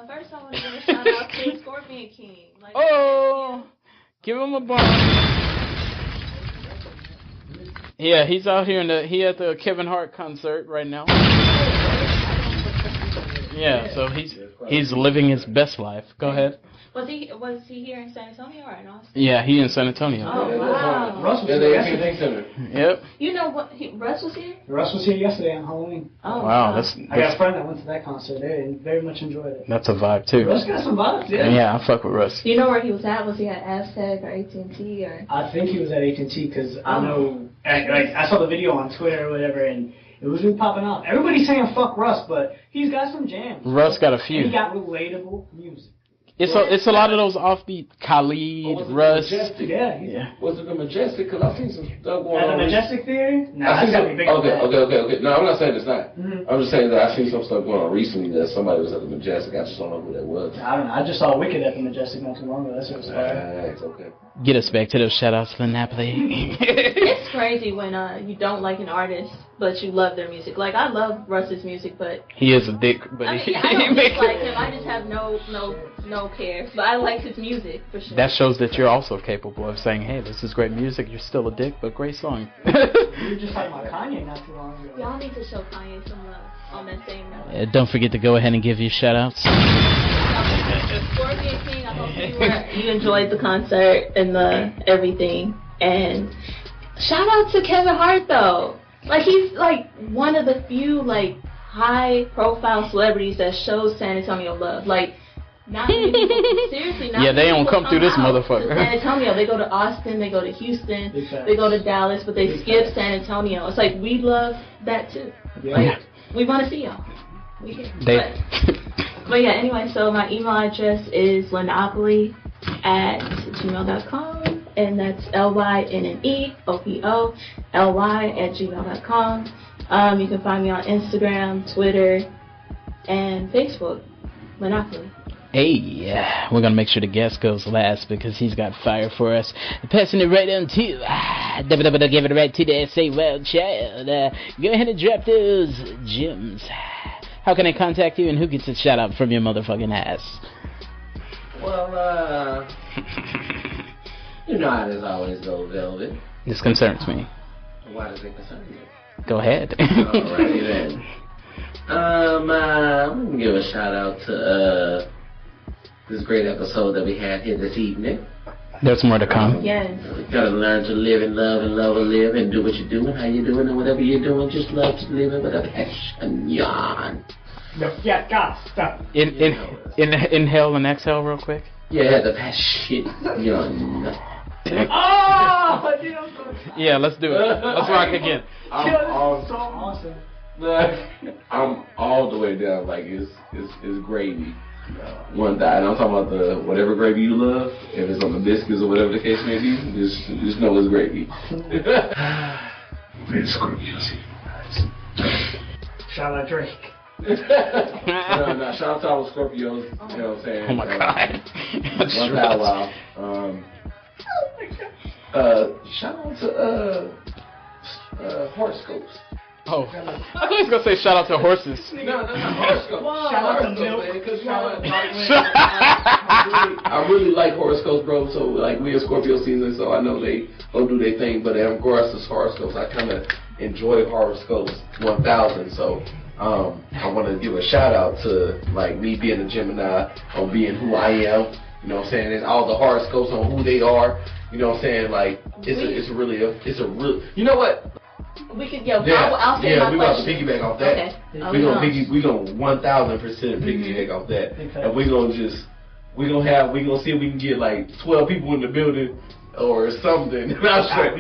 First I want to give a shout out to ScorpionKing. Like, give him a bar. Yeah, he's out here he at the Kevin Hart concert right now. Yeah, so he's living his best life. Go ahead. Was he here in San Antonio or in Austin? Yeah, he in San Antonio. Oh, wow. Russ was here yesterday. Yep. You know what? Russ was here? Russ was here yesterday on Halloween. Oh, wow. That's I got a friend that went to that concert there and very much enjoyed it. That's a vibe, too. Russ got some vibes, yeah. Yeah, I fuck with Russ. Do you know where he was at? Was he at Aztec or AT&T or? I think he was at AT&T because I know, I saw the video on Twitter or whatever, and it was really popping off. Everybody's saying fuck Russ, but he's got some jams. Russ got a few. And he got relatable music. It's a lot of those offbeat Khalid, Russ. Yeah. Was it the Majestic? Because I've seen some stuff going At on. the Majestic Theater? No, I that's got to be big. Okay. No, I'm not saying it's not. Mm-hmm. I'm just saying that I've seen some stuff going on recently that somebody was at the Majestic. I just don't know who that was. I don't know. I just saw Wicked at the Majestic not too long ago. That's what it was Right, okay. Get us back to those shout-outs to Lynneopoly. It's crazy when you don't like an artist, but you love their music. Like, I love Russ's music, but... He is a dick, but I don't dislike him. I just have no care. But I like his music, for sure. That shows that you're also capable of saying, hey, this is great music, you're still a dick, but great song. You were just talking about Kanye not too long ago. Y'all need to show Kanye some love on that same note. Don't forget to go ahead and give you shout-outs. ScorpionKing, I hope you enjoyed the concert and the everything. And shout out to Kevin Hart, though. Like, he's, like, one of the few, like, high-profile celebrities that shows San Antonio love. Like, not many people, seriously, not yeah, they many don't people come through this motherfucker. to San Antonio. They go to Austin, they go to Houston, they go to Dallas, but they skip San Antonio. It's like, we love that, too. Yeah. Like, we want to see y'all. We can. But yeah, anyway, so my email address is lynneopoly@gmail.com, and that's LYNNEOPOLY@gmail.com. You can find me on Instagram, Twitter, and Facebook, Lynneopoly. Hey, we're going to make sure the guest goes last because he's got fire for us. Passing it right on to, give it right to the Sawildchild. Go ahead and drop those gems. How can I contact you and who gets a shout out from your motherfucking ass? Well, you know how this always goes, Velvet. This concerns me. Why does it concern you? Go ahead. Alrighty then. I'm gonna give a shout out to this great episode that we had here this evening. There's more to come. Yes. You gotta learn to live and love and live and do what you're doing, how you're doing, and whatever you're doing, just love to live it with a passion. Yawn. Yeah, God, stop. Inhale and exhale real quick. Yeah, the passion. Yawn. Oh! Yeah, let's do it. Let's rock again. So awesome. I'm all the way down, like it's gravy. One that, and I'm talking about the whatever gravy you love. If it's on the biscuits or whatever the case may be, just know it's gravy. Shout out Drake. No, shout out to all the Scorpios. You know what I'm saying? Oh my God. One powwow. Shout out to horoscopes. Oh, I thought he was gonna say shout out to horses. No, not horoscopes. Shout out to milk. I really like horoscopes, bro. So like we in Scorpio season, so I know they go do their thing. But in regards to horoscopes, I kind of enjoy horoscopes 1000. So I want to give a shout out to like me being a Gemini, on being who I am. You know what I'm saying? It's all the horoscopes on who they are. You know what I'm saying? Like it's a real. You know what? We could I'll say my we about to question. piggyback off that. Okay. We gonna 1000% piggyback off that, and we gonna see if we can get like 12 people in the building or something. But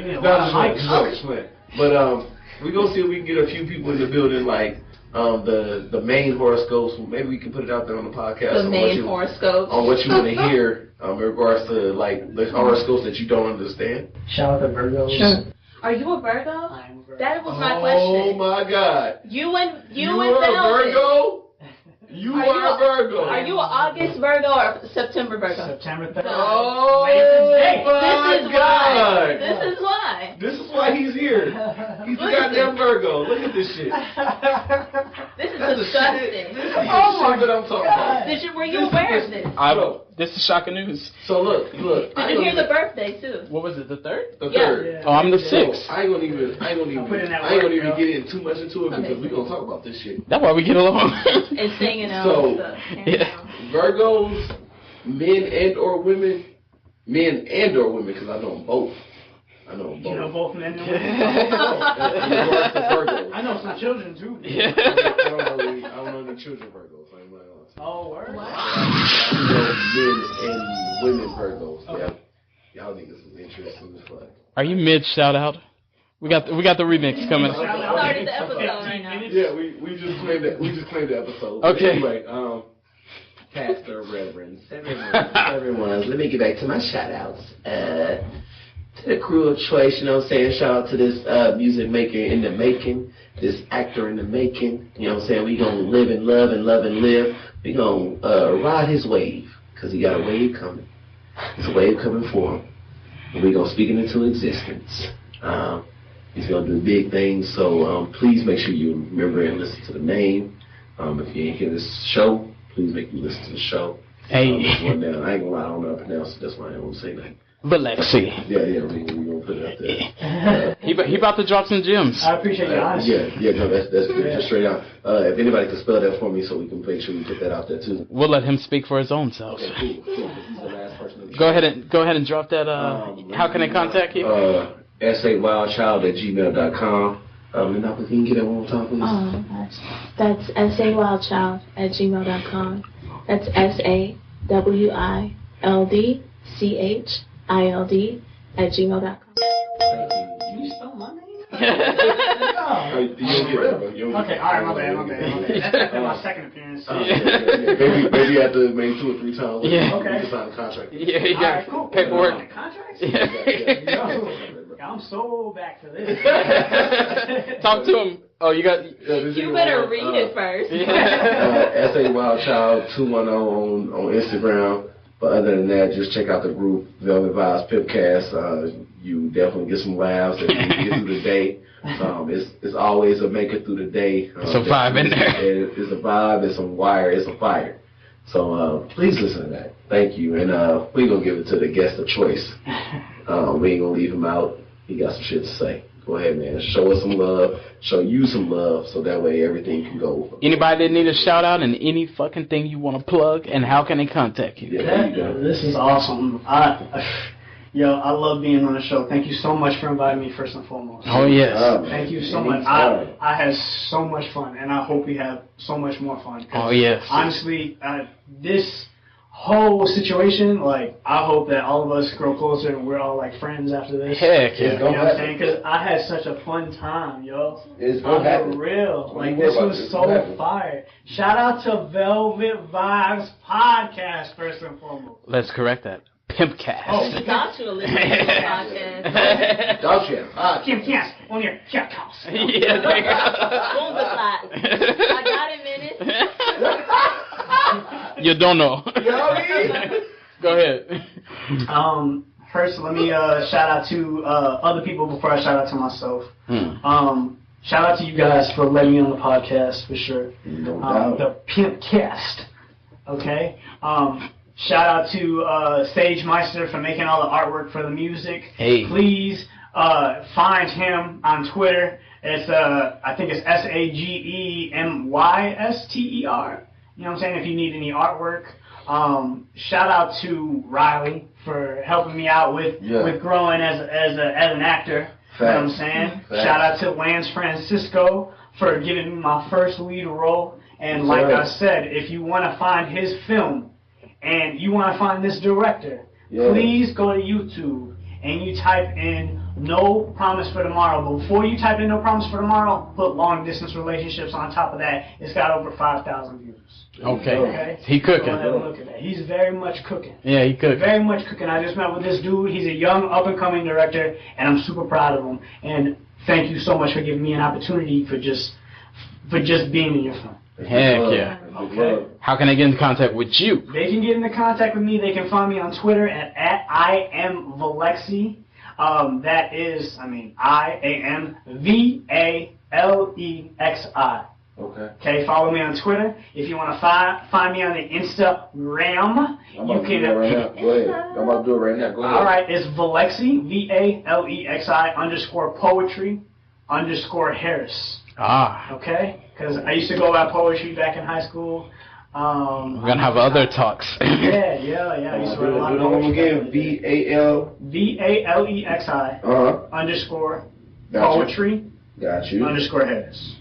we gonna see if we can get a few people in the building, like the main horoscopes. Maybe we can put it out there on the podcast. The main horoscopes. On what you want to hear in regards to like the horoscopes that you don't understand. Shout out to Virgos. Sure. Are you a Virgo? I am a Virgo. That was my question. Oh my God. You and You are a Virgo? You are a Virgo. Are you an August Virgo or September Virgo? September 3rd. Oh Day. my God. This is why. This is why he's here. He's a goddamn Virgo. Look at this shit. This is disgusting. This is the shit that I'm talking about. Were you aware of this? This is shocking news. So look. Did you hear the birthday too? What was it? The 3rd? The Yeah. 3rd. Yeah. Oh, I'm the So, 6th. I ain't gonna even get in too much into it because we gonna talk about this shit. That's why we get along. And singing out So, and stuff. Yeah. Virgos, men and or women, because I know them both. You know both men and women? In regards to Virgos. I know some children too. Yeah. I don't know any children Virgos. I'm not honest. Oh, word? You know, men and women Virgos. Okay. Y'all niggas is interesting as fuck. Are you mid shout out? We got the remix coming. Started the episode right now. Yeah, we just claimed the episode. Okay. But anyway, Pastor Reverends, everyone, let me get back to my shout outs. To the crew of choice, you know what I'm saying? Shout out to this music maker in the making, this actor in the making, you know what I'm saying? We gonna live and love and live. We gonna ride his wave, because he got a wave coming. There's a wave coming for him. And we gonna speak it into existence. He's gonna do big things, so please make sure you remember and listen to the name. If you ain't hear this show, please make you listen to the show. Hey. I ain't gonna lie, I don't know how to pronounce it, that's why I don't say that. Valexi. Yeah, we gonna put it out there. He about to drop some gems. I appreciate your honesty. No, that's just straight out. If anybody can spell that for me so we can make sure we put that out there too. We'll let him speak for his own self. Okay, cool. He's the last person to Go ahead and drop that. How can they contact you? Sawildchild@gmail.com. Lynneopoly, can you get that one more time, please? That's sawildchild@gmail.com. That's SAWILDCHILD@gmail.com. Can you spell my name? Okay, alright, my bad. That's my second appearance. So. Maybe after maybe 2 or 3 times. Yeah. Okay. You can sign a contract. Yeah, you got Alright, cool. paperwork. Contracts? Yeah. I'm so back to this. Talk to him. Oh, you got. You better read it first. Sawildchild 210 on Instagram. But other than that, just check out the group Velvet Vibes Pipcast. You definitely get some laughs if you get through the day. It's always a make it through the day. It's a vibe in there. It's a vibe. It's some wire. It's a fire. So please listen to that. Thank you. And we're gonna give it to the guest of choice. We ain't gonna leave him out. He got some shit to say. Go ahead, man. Show us some love. Show you some love, so that way everything can go. Anybody that need a shout out and any fucking thing you want to plug, and how can they contact you? Yeah, there you go. This is awesome. I love being on the show. Thank you so much for inviting me, first and foremost. Oh, yes. Thank you so much. I had so much fun, and I hope we have so much more fun. Oh, yes. Honestly, this whole situation, like, I hope that all of us grow closer and we're all, like, friends after this. Heck yeah. You know what I'm saying? Because I had such a fun time, yo. It's gonna happen. For real. Like, this was so fire. Shout out to Velvet Vibes Podcast, first and foremost. Let's correct that. Pimpcast. Oh, we got you to listen to the podcast. Don't you? Yes, on your podcast. Yeah, there you go. Boom the slot. I got it, minutes. You don't know. Go ahead. First, let me shout out to other people before I shout out to myself. Shout out to you guys for letting me on the podcast, for sure. No doubt. The Pimpcast. Okay? Shout out to Sage Meister for making all the artwork for the music. Hey. Please find him on Twitter. It's I think it's SAGEMYSTER. You know what I'm saying? If you need any artwork. Shout out to Riley for helping me out with growing as an actor. Facts. You know what I'm saying? Facts. Shout out to Lance Francisco for giving me my first lead role. And like I said, if you want to find his film and you want to find this director, please go to YouTube and you type in No Promise for Tomorrow. But before you type in No Promise for Tomorrow, put Long Distance Relationships on top of that. It's got over 5,000 views. Okay. He cooking. Go ahead and look at that. He's very much cooking. Yeah, he cooking. Very much cooking. I just met with this dude. He's a young, up-and-coming director, and I'm super proud of him. And thank you so much for giving me an opportunity for just being in your film. Heck yeah. Okay. How can they get in contact with you? They can get into contact with me. They can find me on Twitter at I am Valexi. That is, IamValexi. Okay, follow me on Twitter. If you want to find me on the Instagram, you can. Go ahead. I'm about to do it right now. Go ahead. All right, it's Valexi, VALEXI_poetry_Harris. Okay, because I used to go about poetry back in high school. We're gonna have other talks. Yeah. I used to write a lot of poetry. Again, VALEXI_poetry_Harris.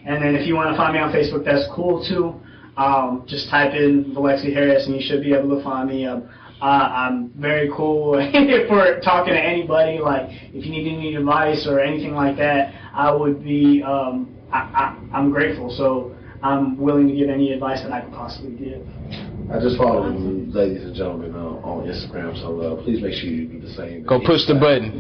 And then if you want to find me on Facebook, that's cool too. Just type in Valexi Harris and you should be able to find me. I'm very cool for talking to anybody. Like if you need any advice or anything like that, I would be. I'm grateful. So I'm willing to give any advice that I could possibly give. I just follow you, ladies and gentlemen, on Instagram. So please make sure you do the same. Go push the button.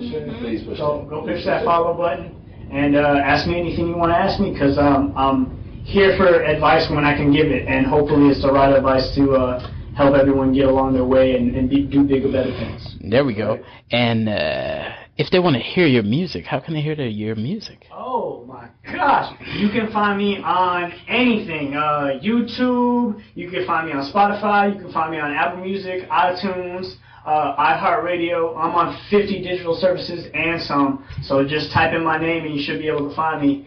Please push. Go push that follow button. And ask me anything you want to ask me, because I'm here for advice when I can give it, and hopefully it's the right advice to help everyone get along their way and do bigger, better things. There we go. And if they want to hear your music, how can they hear your music? Oh my gosh! You can find me on anything. YouTube, you can find me on Spotify, you can find me on Apple Music, iTunes, iHeartRadio. I'm on 50 digital services and some. So just type in my name and you should be able to find me.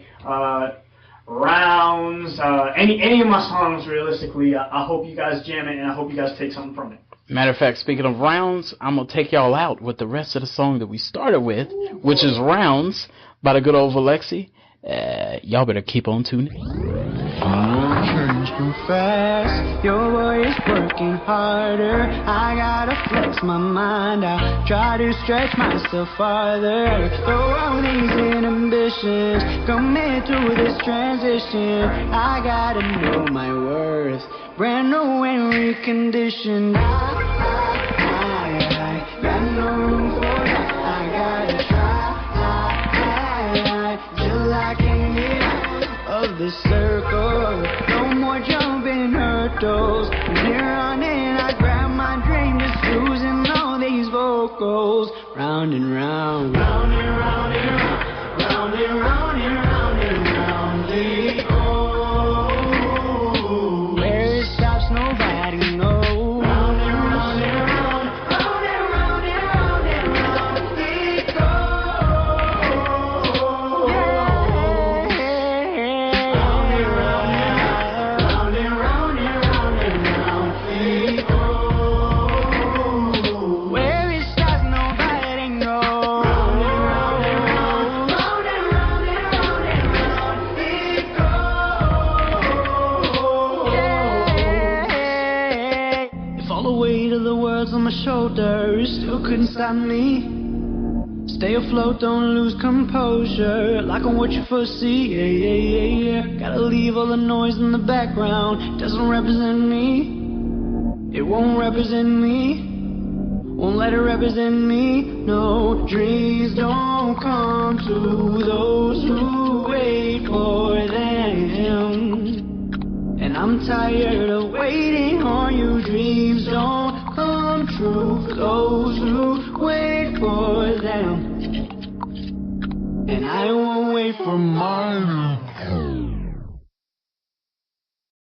Rounds, any of my songs, realistically. I hope you guys jam it and I hope you guys take something from it. Matter of fact, speaking of Rounds, I'm going to take y'all out with the rest of the song that we started with, which is Rounds by the good old Valexi. Y'all better keep on tuning. Change too fast, your boy is working harder. I gotta flex my mind, I try to stretch myself farther. Throw all these inhibitions, commit to this transition. I gotta know my worth, brand new and reconditioned. I got no room for that, I gotta try till I can get out of this circle. No more jumping hurdles. From here on in, I grab my dream, just losing all these vocals. Round and round, round and round and round, round and round and round and round we go. Where it stops, nobody knows. Round and round and round, round and round and round and round we go. On my shoulders, still couldn't stop me. Stay afloat, don't lose composure. Like on what you foresee, yeah. Gotta leave all the noise in the background. Doesn't represent me. It won't represent me. Won't let it represent me. No, dreams don't come to those who wait for them. And I'm tired of waiting on you. Dreams don't come true for those who wait for them. And I won't wait for mine.